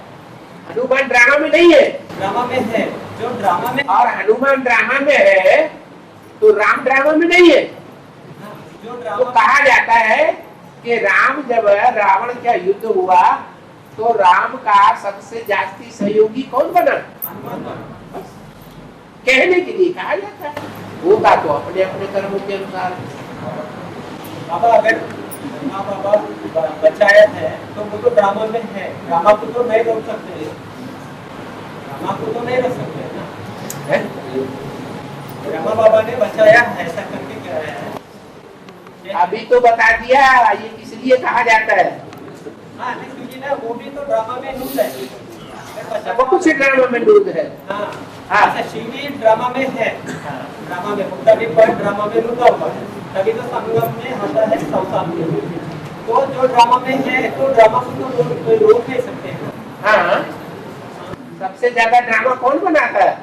हनुमान ड्रामा में नहीं है, ड्रामा में है। जो ड्रामा में और हनुमान ड्रामा में है तो राम ड्रामा में नहीं है। जो तो ड्रामा कहा जाता है कि राम जब रावण का युद्ध हुआ तो राम का सबसे जास्ती सहयोगी कौन बना? कहने के लिए कहा जाता है, होगा तो अपने अपने कर्मों के अनुसार। बाबा अगर ब्रह्मा बाबा बचाया है तो वो तो ड्रामा में है, ड्रामा को तो नहीं रोक सकते, ड्रामा को तो नहीं रोक सकते ना। ब्रह्मा बाबा ने बचाया ऐसा करके कह रहे हैं। अभी तो बता दिया ये किस लिए कहा जाता है। हाँ क्योंकि ना वो भी तो ड्रामा में नूद है, वो कुछ ड्रामा में नूद है। हाँ अच्छा शिवी ड्रामा में है, ड्रामा में तभी पर ड्रामा में नूदा हुआ है, तभी तो संगम में आता है संसार में। तो जो ड्रामा में है तो ड्रामा को तो रोक नहीं सकते हैं। हाँ सबसे ज्यादा ड्रामा कौन बनाता है?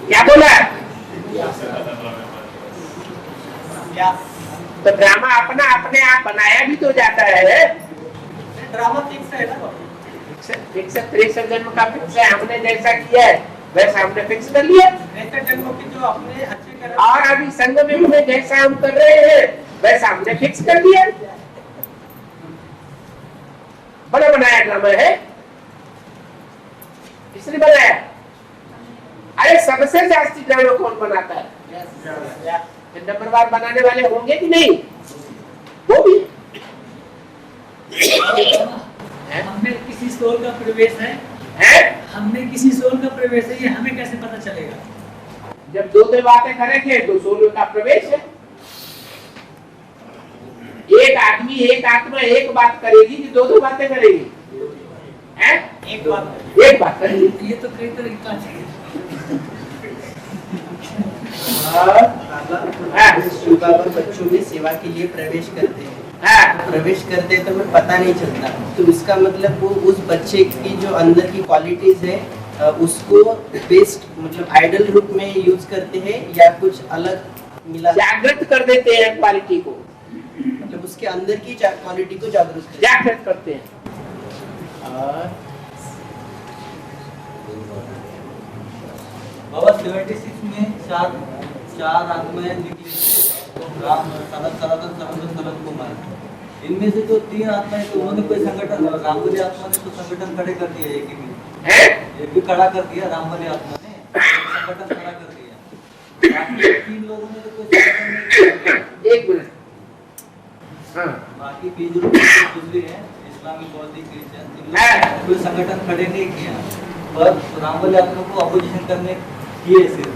क्या बोला? तो ड्रामा अपना अपने आप बनाया भी तो जाता है। ड्रामा फिक्स है ना, फिक्स 63 जन्म का फिक्स है। हमने जैसा किया है वैसा हमने फिक्स कर लिया। ऐसे ढंगों की जो अपने अच्छे कर्म और अभी संगम में जैसा हम कर रहे हैं वैसा हमने फिक्स कर लिया। बड़ा बनाया ड्रामा है, किसने बनाया? अरे सबसे जास्ती ड्रामा कौन बनाता है? नंबरवार बनाने वाले होंगे कि नहीं? वो भी हमने किसी स्टोर का प्रवेश है, हमने किसी स्टोर का प्रवेश है, ये हमें कैसे पता चलेगा? जब दो बातें करेंगे तो सोल का प्रवेश है। एक आदमी एक आत्मा एक बात करेगी कि दो बातें करेगी? एक बात करेगी। ये तो कई तरह का चाहिए। बाबा बच्चों में सेवा के लिए प्रवेश करते हैं। प्रवेश करते हैं तो हमें पता नहीं चलता, तो इसका मतलब वो उस बच्चे की जो अंदर की क्वालिटीज है उसको बेस्ट मतलब आइडल रूप में यूज करते हैं या कुछ अलग मिला जागृत कर देते हैं क्वालिटी को, मतलब उसके अंदर की क्वालिटी को जागृत करते हैं। बाबा 76 में चार आत्माएं निकली, राम सनत कुमार। इनमें से जो 3 आत्माएं तो उन्होंने कोई संगठन, रामबली आत्मा ने तो संगठन खड़े कर दिए, एक भी खड़ा कर दिया, रामबली आत्मा ने संगठन खड़ा कर दिया। बाकी 3 लोगों ने तो कोई संगठन नहीं किया। एक मिनट, बाकी 20 लोग दूसरे हैं, इस्लामिक, बौद्धिक, क्रिश्चियन, कोई संगठन खड़े नहीं किया, पर रामबली आत्मा को अपोजिशन करने किए सिर्फ,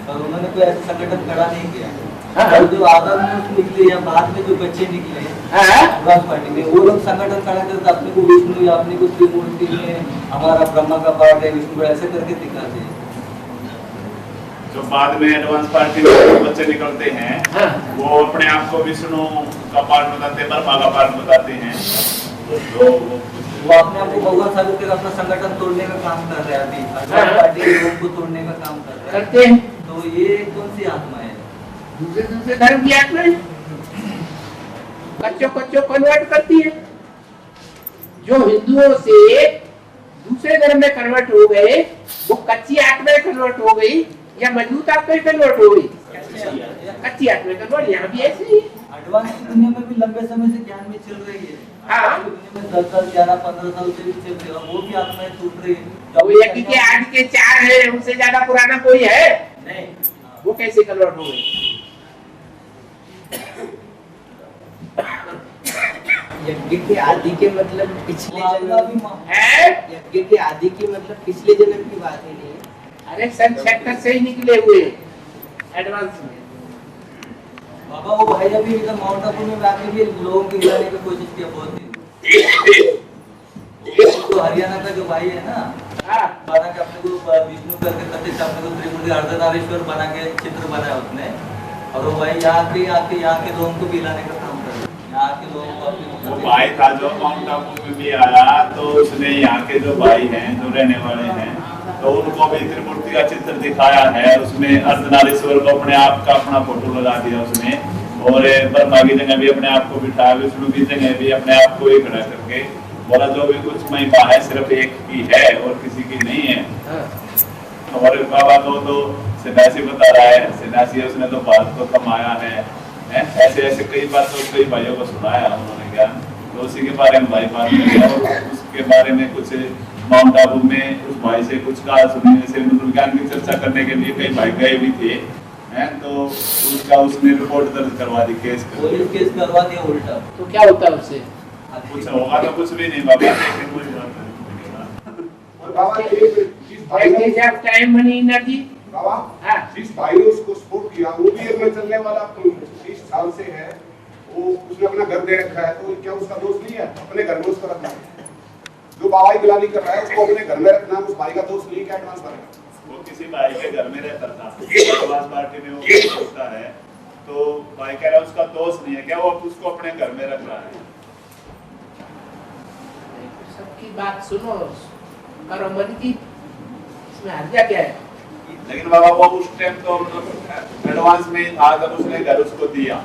और उन्होंने कोई ऐसा संगठन खड़ा नहीं किया। और जो आदम निकले या बाद में जो बच्चे निकले एडवांस पार्टी में, वो लोग संगठन खड़ा करते अपने को विष्णु या अपने को त्रिमूर्ति में हमारा ब्रह्मा का पार्ट है, विष्णु ऐसे करके दिखाते हैं। जो बाद में एडवांस पार्टी में बच्चे निकलते हैं वो अपने आप को विष्णु का पार्ट बताते हैं, ब्रह्मा का पार्ट बताते हैं। तो वो अपने आप को भगवान साबित कर अपना संगठन तोड़ने का काम कर रहे हैं, अभी एडवांस पार्टी के लोगों को तोड़ने का काम कर रहे हैं। तो ये कौन सी आत्मा है? दूसरे धर्म की आत्मा कच्चों कन्वर्ट करती है। जो हिंदुओं से दूसरे धर्म में कन्वर्ट हो गए वो कच्ची आत्मा कन्वर्ट हो गई या मजबूत आत्मा कन्वर्ट हो गई? कच्ची आत्मा कन्वर्ट। यहाँ भी ऐसे ही एडवांस की दुनिया में भी लंबे समय से ज्ञान में चल रही है। दुनिया में 10 साल 11 15 साल से भी चल रही है, वो भी आत्माएं छूट रही है। वो यज्ञ के आदि के 4 है, उनसे ज्यादा पुराना कोई है नहीं, वो कैसे कन्वर्ट हो गई? यज्ञ के आदि के मतलब पिछले जन्म है, यज्ञ के आदि की मतलब पिछले जन्म की बात ही नहीं है। अरे सन 76 से ही निकले हुए एडवांस में। बाबा वो भाई अभी इधर माउंट आबू में आके भी लोगों को गिराने की कोशिश किया बहुत दिन। तो हरियाणा का जो भाई है ना, बना के अपने को विष्णु करके करते अपने को त्रिमूर्ति अर्धनारीश्वर बना के चित्र बनाया उसने, और वो भाई यहाँ के लोगों को गिराने का काम कर रहे हैं। यहाँ के लोगों को अपने वो भाई था जो माउंट आबू में भी आया, तो उसने यहाँ के जो भाई हैं जो रहने वाले हैं तो उनको भी त्रिमूर्ति का चित्र दिखाया है। उसमें अर्धनारीश्वर को अपने आप का अपना फोटो लगा दिया उसने, और ब्रह्मा की जगह भी अपने आप को बिठाया, विष्णु की जगह भी अपने आप को ही खड़ा करके बोला जो भी कुछ महिमा है सिर्फ एक की है और किसी की नहीं है। और बाबा तो सन्यासी बता रहा है, सन्यासी उसने तो बात को कमाया है। ऐसे ऐसे कई बातों कई भाइयों को सुनाया उन्होंने ज्ञान, तो उसी के बारे में भाई बात किया और उसके बारे में कुछ माउंट आबू में उस भाई से कुछ कहा सुनने से मतलब ज्ञान की चर्चा करने के लिए कई भाई गए भी थे हैं, तो उसका उसने रिपोर्ट दर्ज करवा दी, केस करवा दिया उल्टा। तो क्या होता है उससे? कुछ होगा तो कुछ भी नहीं बाबा, लेकिन कोई बात नहीं। टाइम मनी एनर्जी बाबा जिस भाई ने उसको सपोर्ट किया वो भी अपने चलने वाला 30 साल से है, वो उसने अपना घर दे रखा है, तो क्या उसका दोष नहीं है? अपने घर में उसको रखना है। जो बाबा की गुलामी कर रहा है उसको अपने घर में रखना, उस भाई का दोष नहीं, क्या एडवांस करेगा? वो किसी भाई के घर में रहता था, एडवांस पार्टी में वो होता है, तो भाई कह रहा है उसका दोष नहीं है, क्या वो उसको अपने घर में रख रहा है? सबकी बात सुनो, करो मन की, इसमें हर्जा क्या है? लेकिन बाबा वो उस टाइम तो मतलब एडवांस में ही था जब उसने घर उसको दिया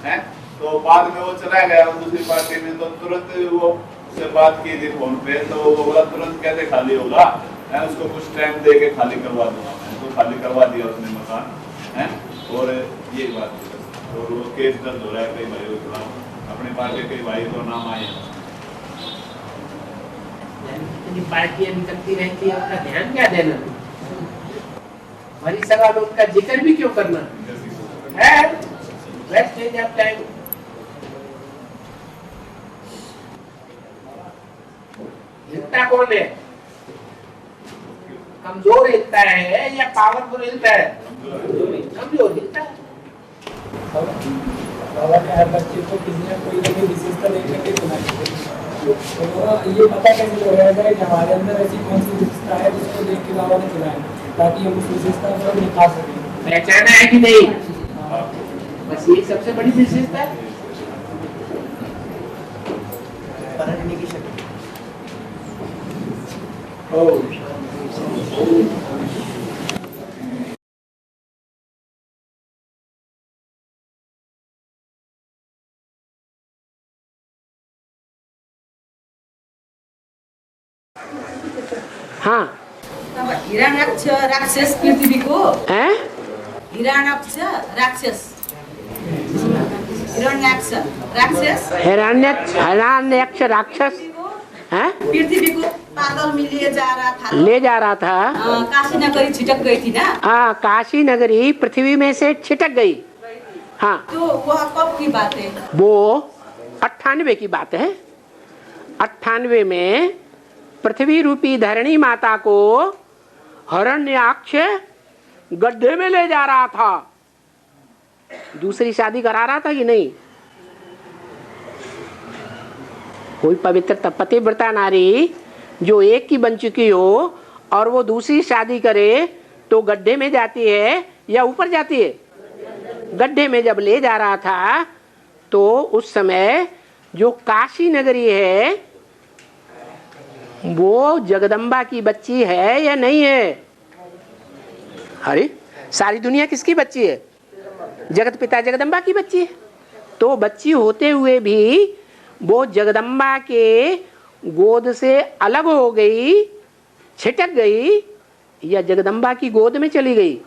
है, तो बाद में वो चला गया दूसरी पार्टी में, तो तुरंत वो से बात की थी फोन पे, तो वो बोला तुरंत कैसे खाली होगा, मैं उसको कुछ टाइम दे के खाली करवा दूंगा। मैं तो खाली करवा दिया उसने मकान है। और ये बात है। और वो केस दर्ज हो रहा है कई भाई के खिलाफ, अपने पार्टी के भाई को नाम आए। इतनी पार्टियां निकलती रहती है, अपना ध्यान क्या देना, हमारी सभा में उनका जिक्र भी क्यों करना है? Wastage of time. हिलता कौन है? कमजोर हिलता है या पावरफुल हिलता है? कमजोर हिलता है। बाबा ने हर बच्चे को किसी न कोई विशेषता देखने के सुनाई, तो ये पता कैसे लगाया कि हमारे अंदर ऐसी कौन सी विशेषता है जिसको देख के बाबा ने चुनाया, ताकि हम उस विशेषता को निकाल सकें। पहचाना है कि नहीं? बस ये सबसे बड़ी विशेषता है। परखने की शक्ति। हाँ, हिरण्यक्ष राक्षस पृथ्वीको हैं? हिरण्यक्ष राक्षस हिरण्यक्ष राक्षस हिरण्यक्ष राक्षस हैं? पृथ्वी को पातल में ले जा रहा था काशी नगरी छिटक गई थी ना। हाँ, काशी नगरी पृथ्वी में से छिटक गई। हाँ, तो वह कब की बात है? वो 98 की बात है। 98 में पृथ्वी रूपी धरणी माता को हिरण्याक्ष गड्ढे में ले जा रहा था। दूसरी शादी करा रहा था कि नहीं? कोई पवित्र पतिव्रता नारी जो एक की बन चुकी हो और वो दूसरी शादी करे तो गड्ढे में जाती है या ऊपर जाती है? गड्ढे में जब ले जा रहा था तो उस समय जो काशी नगरी है वो जगदम्बा की बच्ची है या नहीं है? अरे सारी दुनिया किसकी बच्ची है? जगत पिता जगदम्बा की बच्ची है। तो बच्ची होते हुए भी वो जगदम्बा के गोद से अलग हो गई, छिटक गई या जगदम्बा की गोद में चली गई?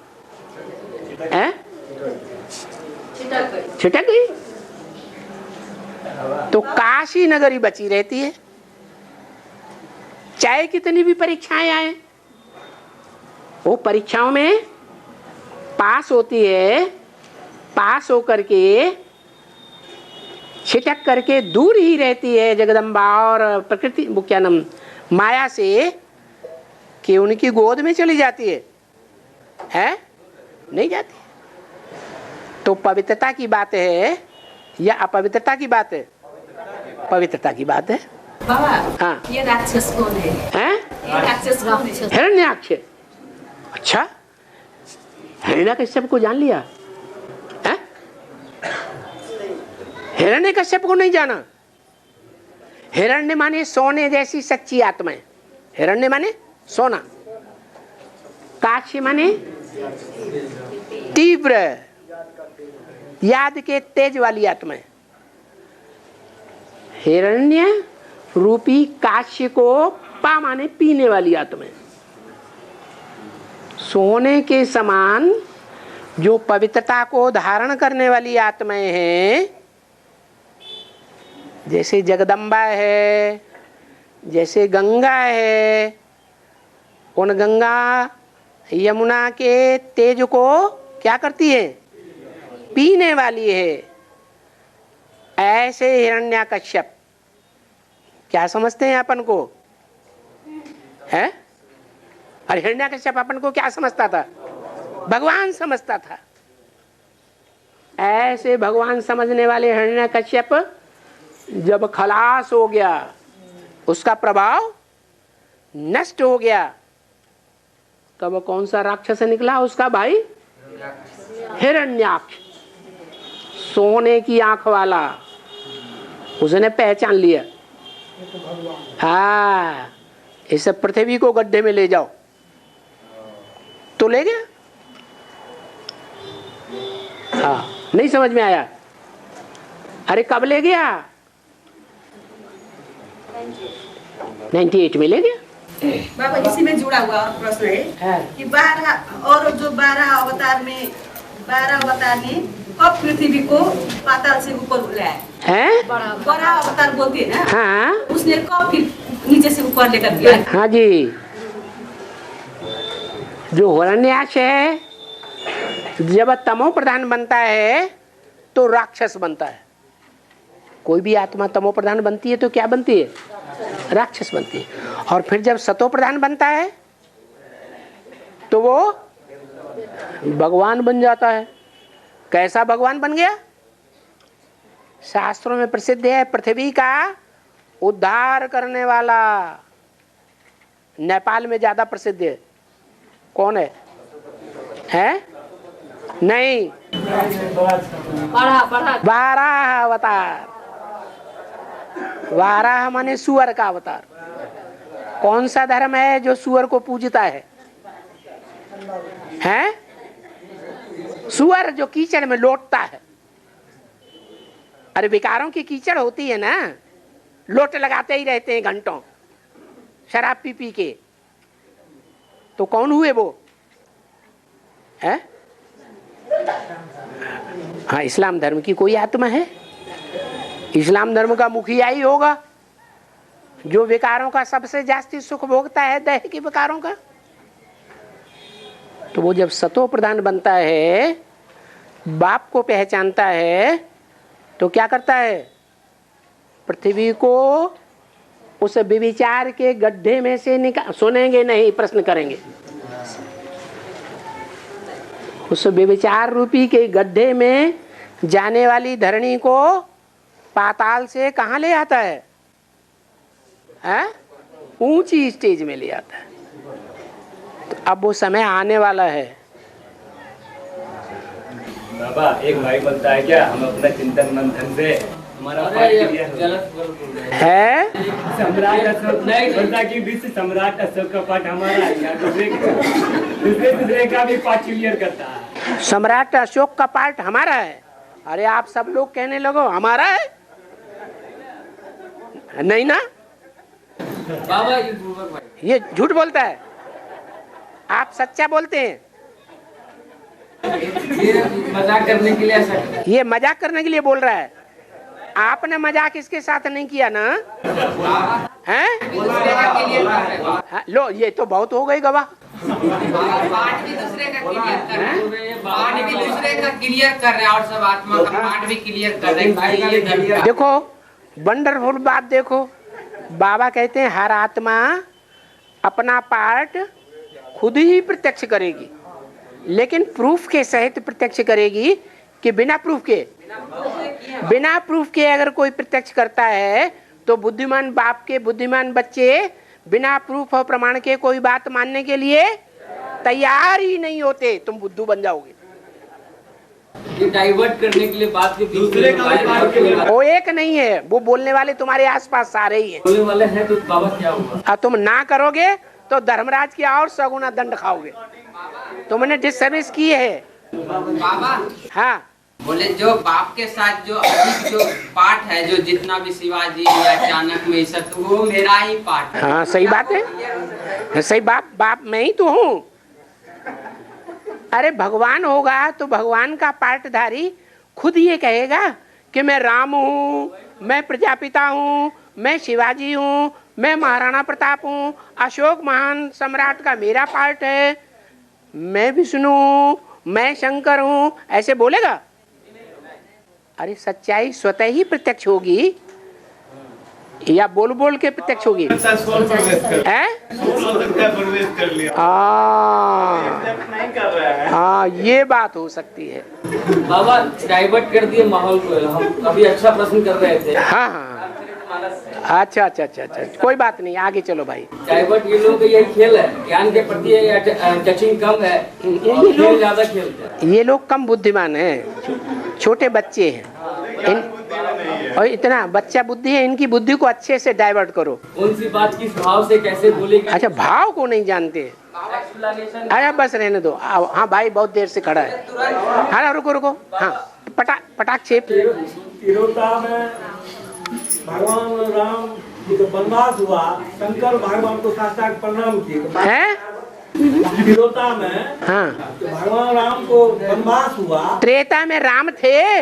हैं? छिटक गई। तो काशी नगरी बची रहती है, चाहे कितनी भी परीक्षाएं आए। वो परीक्षाओं में पास होती है, पास होकर के छिटक करके दूर ही रहती है जगदम्बा और प्रकृति, वो क्या नाम, माया से, कि उनकी गोद में चली जाती है? नहीं जाती। तो पवित्रता की बात है या अपवित्रता की बात है? पवित्रता की बात है। बाबा, हाँ, ये राक्षस कौन है? ये राक्षस कौन है? हिरण्याक्ष। अच्छा, हिरण्यकश्यप को जान लिया? हिरण्यकश्यप को नहीं जाना? हिरण्य माने सोने जैसी सच्ची आत्मा है। हिरण्य माने सोना, काशी माने तीव्र याद के तेज वाली आत्मा है। हिरण्य रूपी काशी को पा माने पीने वाली आत्मा है। सोने के समान जो पवित्रता को धारण करने वाली आत्माएं हैं, जैसे जगदम्बा है, जैसे गंगा है, उन गंगा यमुना के तेज को क्या करती है? पीने वाली है। ऐसे हिरण्यकश्यप क्या समझते हैं अपन को? है? और हिरण्यकश्यप अपन को क्या समझता था? भगवान समझता था। ऐसे भगवान समझने वाले हिरण्यकश्यप जब खलास हो गया, उसका प्रभाव नष्ट हो गया, तब कौन सा राक्षस निकला? उसका भाई हिरण्याक्ष, सोने की आंख वाला। उसने पहचान लिया, हाँ, इस पृथ्वी को गड्ढे में ले जाओ। तो ले गया। हाँ, नहीं समझ में आया? अरे कब ले गया? 98 में ले गया। बाबा इसी में जुड़ा हुआ प्रश्न है कि 12 और जो 12 अवतार में कब पृथ्वी को पाताल से ऊपर लाया हैं? बड़ा अवतार बोलते हैं ना। हाँ उसने कब फिर नीचे से ऊपर लेकर गया? हाँ जी, जो हिरण्याक्ष है जब तमो प्रधान बनता है तो राक्षस बनता है। कोई भी आत्मा तमो प्रधान बनती है तो क्या बनती है? राक्षस बनती है। और फिर जब सतो प्रधान बनता है तो वो भगवान बन जाता है। कैसा भगवान बन गया? शास्त्रों में प्रसिद्ध है, पृथ्वी का उद्धार करने वाला। नेपाल में ज्यादा प्रसिद्ध है। कौन है? नहीं, 12 अवतार। 12 माने सुअर का अवतार। कौन सा धर्म है जो सुअर को पूजता है? सुअर जो कीचड़ में लौटता है। अरे विकारों की कीचड़ होती है ना, लोट लगाते ही रहते हैं घंटों शराब पी पी के। तो कौन हुए वो? है? हाँ, इस्लाम धर्म की कोई आत्मा है? इस्लाम धर्म का मुखिया ही होगा जो विकारों का सबसे जास्ती सुख भोगता है, देह के विकारों का। तो वो जब सतो प्रधान बनता है, बाप को पहचानता है, तो क्या करता है? पृथ्वी को उस विचार के गड्ढे में से निकाल, सुनेंगे नहीं, प्रश्न करेंगे। उस विचार रूपी के गड्ढे में जाने वाली धरणी को पाताल से कहाँ ले आता है? ऊंची स्टेज में ले आता है। तो अब वो समय आने वाला है। बाबा एक भाई बोलता है क्या हम अपना चिंतन मंथन से हमारा है? सम्राट अशोक नहीं बोलता कि विश्व सम्राट अशोक का पाठ हमारा है, दूसरे का भी पाठ क्लियर करता है। सम्राट अशोक का पाठ हमारा है। अरे आप सब लोग कहने लगो हमारा है, नहीं ना? बाबा ये झूठ बोलता है, आप सच्चा बोलते हैं। ये मजाक करने के लिए ऐसा, ये मजाक करने के लिए बोल रहा है। आपने मजाक इसके साथ नहीं किया ना? हैं? लो, ये तो बहुत हो गई गवाह। पाठ भी दूसरे का क्लियर कर रहे हैं, पाठ भी दूसरे का क्लियर कर रहे हैं, और सब आत्मा का पाठ भी क्लियर कर रहे हैं भाई। ये देखो वंडरफुल बात देखो, बाबा कहते हैं हर आत्मा अपना पार्ट खुद ही प्रत्यक्ष करेगी, लेकिन प्रूफ के सहित प्रत्यक्ष करेगी कि बिना प्रूफ के? बिना प्रूफ के अगर कोई प्रत्यक्ष करता है तो बुद्धिमान बाप के बुद्धिमान बच्चे बिना प्रूफ और प्रमाण के कोई बात मानने के लिए तैयार ही नहीं होते। तुम बुद्धू बन जाओगे। ये डाइवर्ट करने के लिए बात के दूसरे का वो एक नहीं है, वो बोलने वाले तुम्हारे आसपास सारे ही हैं। बोलने वाले हैं तो बाबा क्या हुआ? और तुम ना करोगे तो धर्मराज की और सगुना दंड खाओगे। तुमने डिसर्विस की है बाबा। हाँ बोले जो बाप के साथ जो अधिक जो पाठ है, जो जितना भी शिवाजी या चाणक्य में सब, तो वो मेरा ही पाठ है। हाँ सही बात है, सही बाप मैं ही तो हूँ। अरे भगवान होगा तो भगवान का पाठधारी खुद ये कहेगा कि मैं राम हूँ, मैं प्रजापिता हूँ, मैं शिवाजी हूँ, मैं महाराणा प्रताप हूँ, अशोक महान सम्राट का मेरा पार्ट है, मैं विष्णु हूँ, मैं शंकर हूँ, ऐसे बोलेगा? अरे सच्चाई स्वतः ही प्रत्यक्ष होगी या बोल बोल के प्रत्यक्ष होगी? हाँ ये बात हो सकती है। बाबा डाइवर्ट कर दिए माहौल को, हम अभी अच्छा प्रश्न कर रहे थे। हाँ हाँ अच्छा अच्छा अच्छा अच्छा, कोई बात नहीं, आगे चलो भाई। डाइवर्ट ये लोगों का यही खेल है, ज्ञान के प्रति टचिंग कम है, खेल ज्यादा खेलते हैं। ये लोग कम बुद्धिमान हैं, छोटे बच्चे हैं, और इतना बच्चा बुद्धि है, इनकी बुद्धि को अच्छे से डाइवर्ट करो। कौन सी बात किस भाव से कैसे बोलेगी? अच्छा भाव को नहीं जानते? अरे बस रहने दो। हाँ भाई बहुत देर से खड़ा है। हाँ रुको रुको। हाँ पटाक्षेप। तिरोता में भगवान राम कि जब वनवास हुआ शंकर भगवान को साष्टांग प्रणाम किए हैं? त्रेता में, हाँ, तो भगवान राम को वनवास हुआ। त्रेता में राम थे।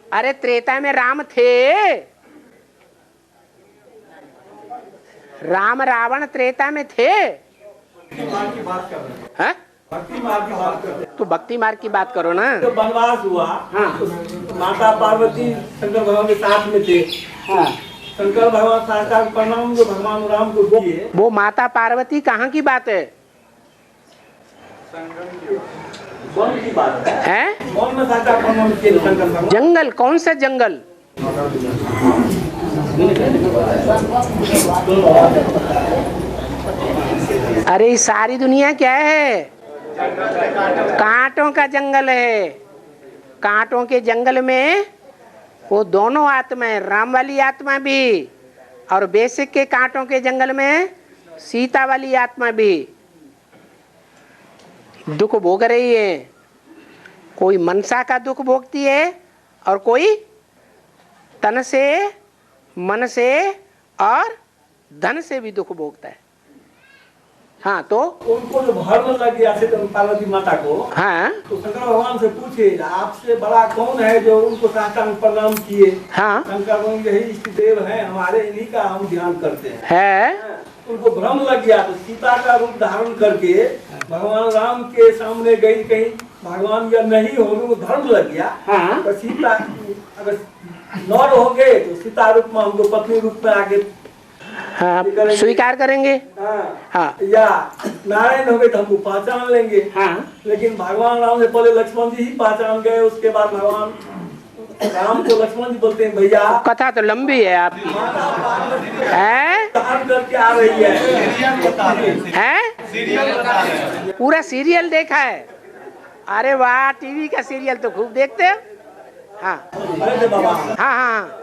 अरे त्रेता में राम थे। राम रावण त्रेता में थे। की बात कर रहे हैं, हाँ? भक्ति मार्ग की बात कर रहे हैं। तो भक्ति मार्ग की बात करो ना। जब वनवास हुआ, हाँ, तो माता पार्वती शंकर भगवान के साथ में थे। हाँ, शंकर भगवान साष्टांग प्रणाम जो भगवान राम को किए। वो माता पार्वती कहाँ की बात है? वन की बात है। हैं? वन में साष्टांग प्रणाम किए शंकर भगवान। जंगल? कौन सा जंगल? अरे ये सारी दुनिया क्या है? कांटों का जंगल है। कांटों के जंगल में वो दोनों आत्माएं, राम वाली आत्मा भी और बेसिक के कांटों के जंगल में सीता वाली आत्मा भी दुख भोग रही है। कोई मनसा का दुख भोगती है और कोई तन से, मन से और धन से भी दुख भोगता है। हाँ, तो उनको जो भरने लग गया थे पार्वती माता को, हाँ, तो शंकर भगवान से पूछे आपसे बड़ा कौन है जो उनको साष्टांग प्रणाम किए। हाँ, शंकर भगवान यही इष्ट देव है हमारे, इन्हीं का हम ध्यान करते हैं। है। उनको भ्रम लग गया तो सीता का रूप धारण करके भगवान राम के सामने गई, कहीं भगवान या नहीं हो, उनको धर्म लग गया। हाँ, तो सीता अगर नर हो गए तो सीता रूप में हमको पत्नी रूप में आगे हाँ, स्वीकार करेंगे। हाँ, या नारायण हो गए तो हमको पहचान लेंगे। हाँ, लेकिन भगवान राम से पहले लक्ष्मण जी ही पहचान गए, उसके बाद भगवान राम को लक्ष्मण जी बोलते हैं भैया। कथा तो लंबी है आपकी। है? करके आ रही है? पूरा सीरियल देखा है? अरे वाह, टीवी का सीरियल तो खूब देखते हैं। हाँ, हाँ, हाँ,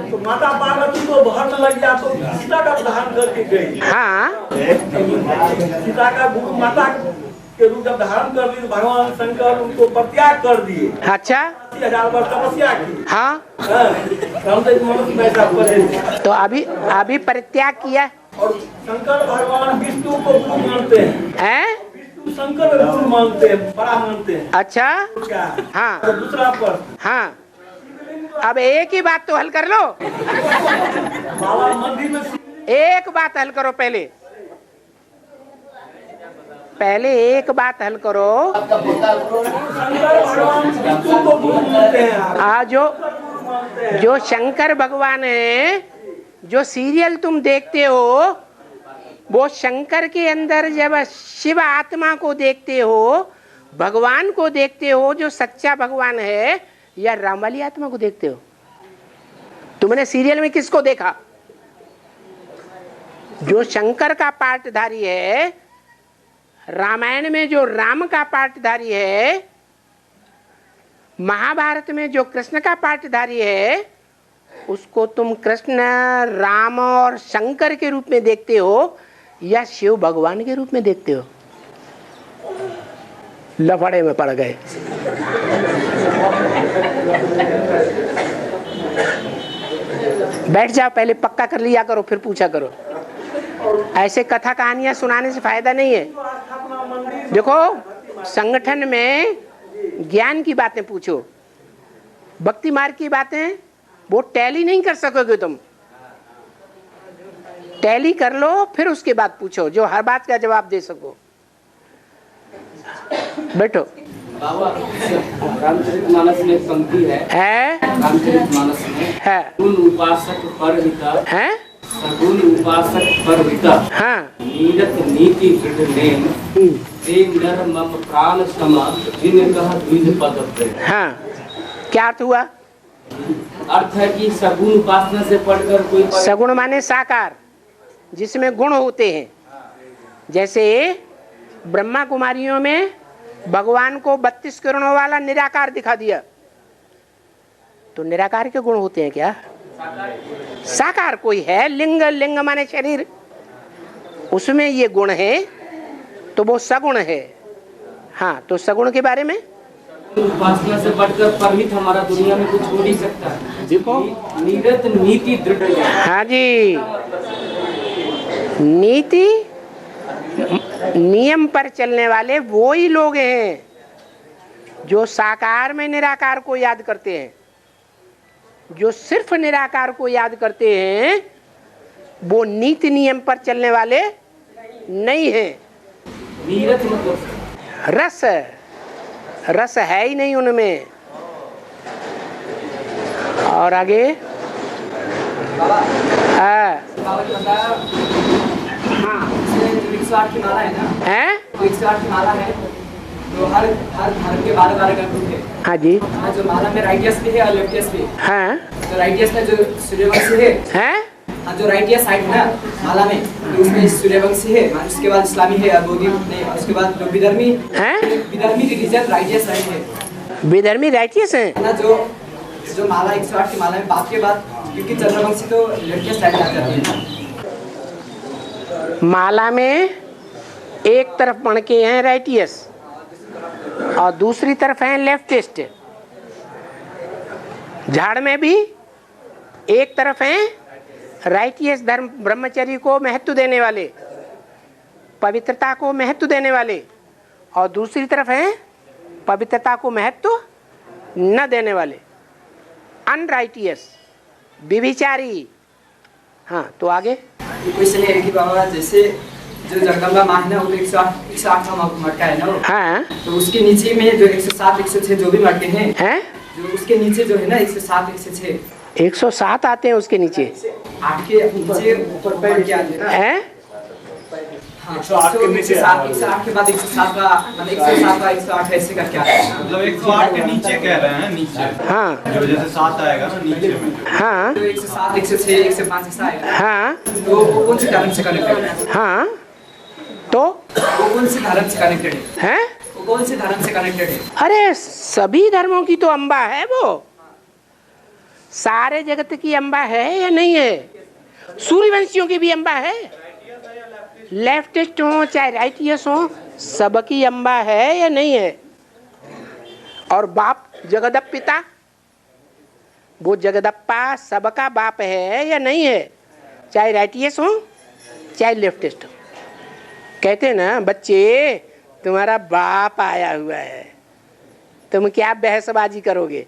तो माता पार्वती को भरने लग गया तो सीता का धारण करके गई। हाँ, सीता का गुरु माता के रूप जब धारण कर दी तो भगवान शंकर उनको परित्याग कर दिए। अच्छा, 80,000 वर्ष तपस्या की। हाँ, रामदेव मनुष्य में ऐसा पढ़े। तो अभी परित्याग किया। और शंकर भगवान विष्णु को गुरु मानते हैं। हैं? विष्णु शंकर गुरु मानते हैं, बड़ा मानते हैं। अच्छा, क्या? हाँ, और दूसरा प्रश्न, हाँ, अब एक ही बात तो हल कर लो। बाबा मंदिर में एक बात हल करो पहले एक बात हल करो। आज जो शंकर भगवान है, जो सीरियल तुम देखते हो, वो शंकर के अंदर जब शिव आत्मा को देखते हो, भगवान को देखते हो जो सच्चा भगवान है, या राम वाली आत्मा को देखते हो? तुमने सीरियल में किसको देखा? जो शंकर का पार्टधारी है, रामायण में जो राम का पार्टधारी है, महाभारत में जो कृष्ण का पार्टधारी है, उसको तुम कृष्ण, राम और शंकर के रूप में देखते हो या शिव भगवान के रूप में देखते हो? लफड़े में पड़ गए। बैठ जाओ, पहले पक्का कर लिया करो, फिर पूछा करो। ऐसे कथा कहानियां सुनाने से फायदा नहीं है। देखो, संगठन में ज्ञान की बातें पूछो, भक्ति मार्ग की बातें वो टैली नहीं कर सकोगे तुम। टैली कर लो, फिर उसके बाद पूछो जो हर बात का जवाब दे सको। बैठो। रामचरितमानस में एक पंक्ति है? रामचरितमानस में है, सगुण उपासक परहिता है, सगुण उपासक परहिता, हाँ, नीरत नीति दृढ़ नेम, ते नर मम प्राण समा जिन कह द्विज पद पे। हाँ, क्या अर्थ हुआ? अर्थ है कि सगुण उपासना से पढ़कर कोई, सगुण माने साकार, जिसमें गुण होते हैं। जैसे ब्रह्मा कुमारियों में भगवान को 32 किरणों वाला निराकार दिखा दिया, तो निराकार के गुण होते हैं क्या? साकार कोई है, लिंग, लिंग माने शरीर, उसमें ये गुण है, तो वो सगुण है। हाँ, तो सगुण के बारे में उपासना से बढ़कर परमित हमारा दुनिया में कुछ हो नहीं सकता। देखो नीरत नीति दृढ़। हाँ जी, नीति नियम पर चलने वाले वो ही लोग हैं जो साकार में निराकार को याद करते हैं। जो सिर्फ निराकार को याद करते हैं वो नीति नियम पर चलने वाले नहीं हैं। नीरत मतलब रस, रस है ही नहीं उनमें। और आगे हाँ 108 की माला है ना, हैं? 108 की माला है तो हर धर्म के 12 का ग्रुप है। हाँ जी, जो माला में राइटियस भी है और लेफ्टियस भी। हाँ तो राइटियस में जो सूर्यवंशी है, हैं? हाँ जो राइटियस साइड है ना माला में, तो उसमें सूर्यवंशी है, उसके बाद इस्लामी है, अबोधी नहीं, उसके बाद जो विधर्मी रिलीजन राइटियस साइड है। विधर्मी राइटियस है ना जो माला 108 की माला में बात के बाद, क्योंकि चंद्रवंशी तो लेफ्टियस साइड में आ जाती है ना। माला में एक तरफ मणके हैं राइटियस और दूसरी तरफ हैं लेफ्टिस्ट। झाड़ में भी एक तरफ हैं राइटियस धर्म ब्रह्मचर्य को महत्व देने वाले, पवित्रता को महत्व देने वाले, और दूसरी तरफ हैं पवित्रता को महत्व न देने वाले, अनराइटियस, विभिचारी। हाँ तो आगे क्वेश्चन है कि बाबा जैसे जो जगदम्बा माँ है ना वो 108 का मटका है ना वो, हाँ तो उसके नीचे में जो 107 106 जो भी मटके हैं, जो उसके नीचे जो है ना 107 106 107 आते हैं उसके नीचे। 8 के नीचे ऊपर पैर क्या है? 108 के नीचे 108 के बाद 107 का मतलब 107 का 108 ऐसे का क्या है? मतलब 108 के नीचे कह रहे हैं, नीचे। हाँ जो जैसे 7 आएगा ना नीचे में। हाँ तो 107 106 105 ऐसा आएगा। हाँ तो वो कौन से धर्म से कनेक्टेड है? हाँ तो वो कौन से धर्म से कनेक्टेड है? हैं? वो कौन से धर्म से कनेक्टेड है? अरे सभी धर्मों की तो अम्बा है वो, सारे जगत की अम्बा है या नहीं है? सूर्यवंशियों की भी अम्बा है, लेफ्टिस्ट हो चाहे राइटियस हो, सबकी अम्बा है या नहीं है? और बाप जगदप पिता, वो जगदप्पा सबका बाप है या नहीं है? चाहे राइटियस हो चाहे लेफ्टिस्ट हो। कहते हैं ना बच्चे तुम्हारा बाप आया हुआ है, तुम क्या बहसबाजी करोगे?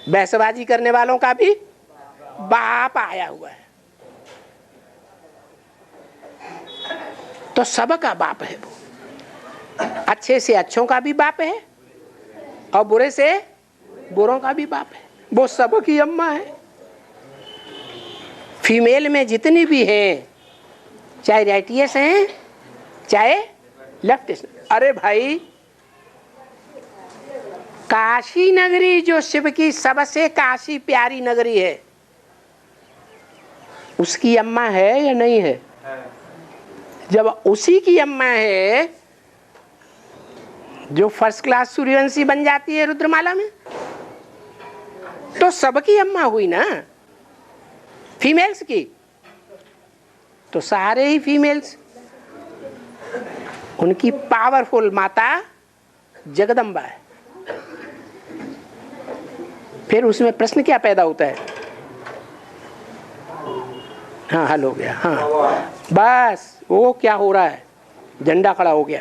बहसबाजी करने वालों का भी बाप आया हुआ है, तो सबका बाप है वो। अच्छे से अच्छों का भी बाप है और बुरे से बुरों का भी बाप है, वो सबकी अम्मा है। फीमेल में जितनी भी हैं, चाहे राइटियस हैं चाहे लेफ्टिस्ट। अरे भाई काशी नगरी जो शिव की सबसे काशी प्यारी नगरी है, उसकी अम्मा है या नहीं है? जब उसी की अम्मा है जो फर्स्ट क्लास सूर्यवंशी बन जाती है रुद्रमाला में, तो सबकी अम्मा हुई ना फीमेल्स की। तो सारे ही फीमेल्स, उनकी पावरफुल माता जगदम्बा है। फिर उसमें प्रश्न क्या पैदा होता है? हाँ हल हो गया। हाँ बस वो क्या हो रहा है, झंडा खड़ा हो गया।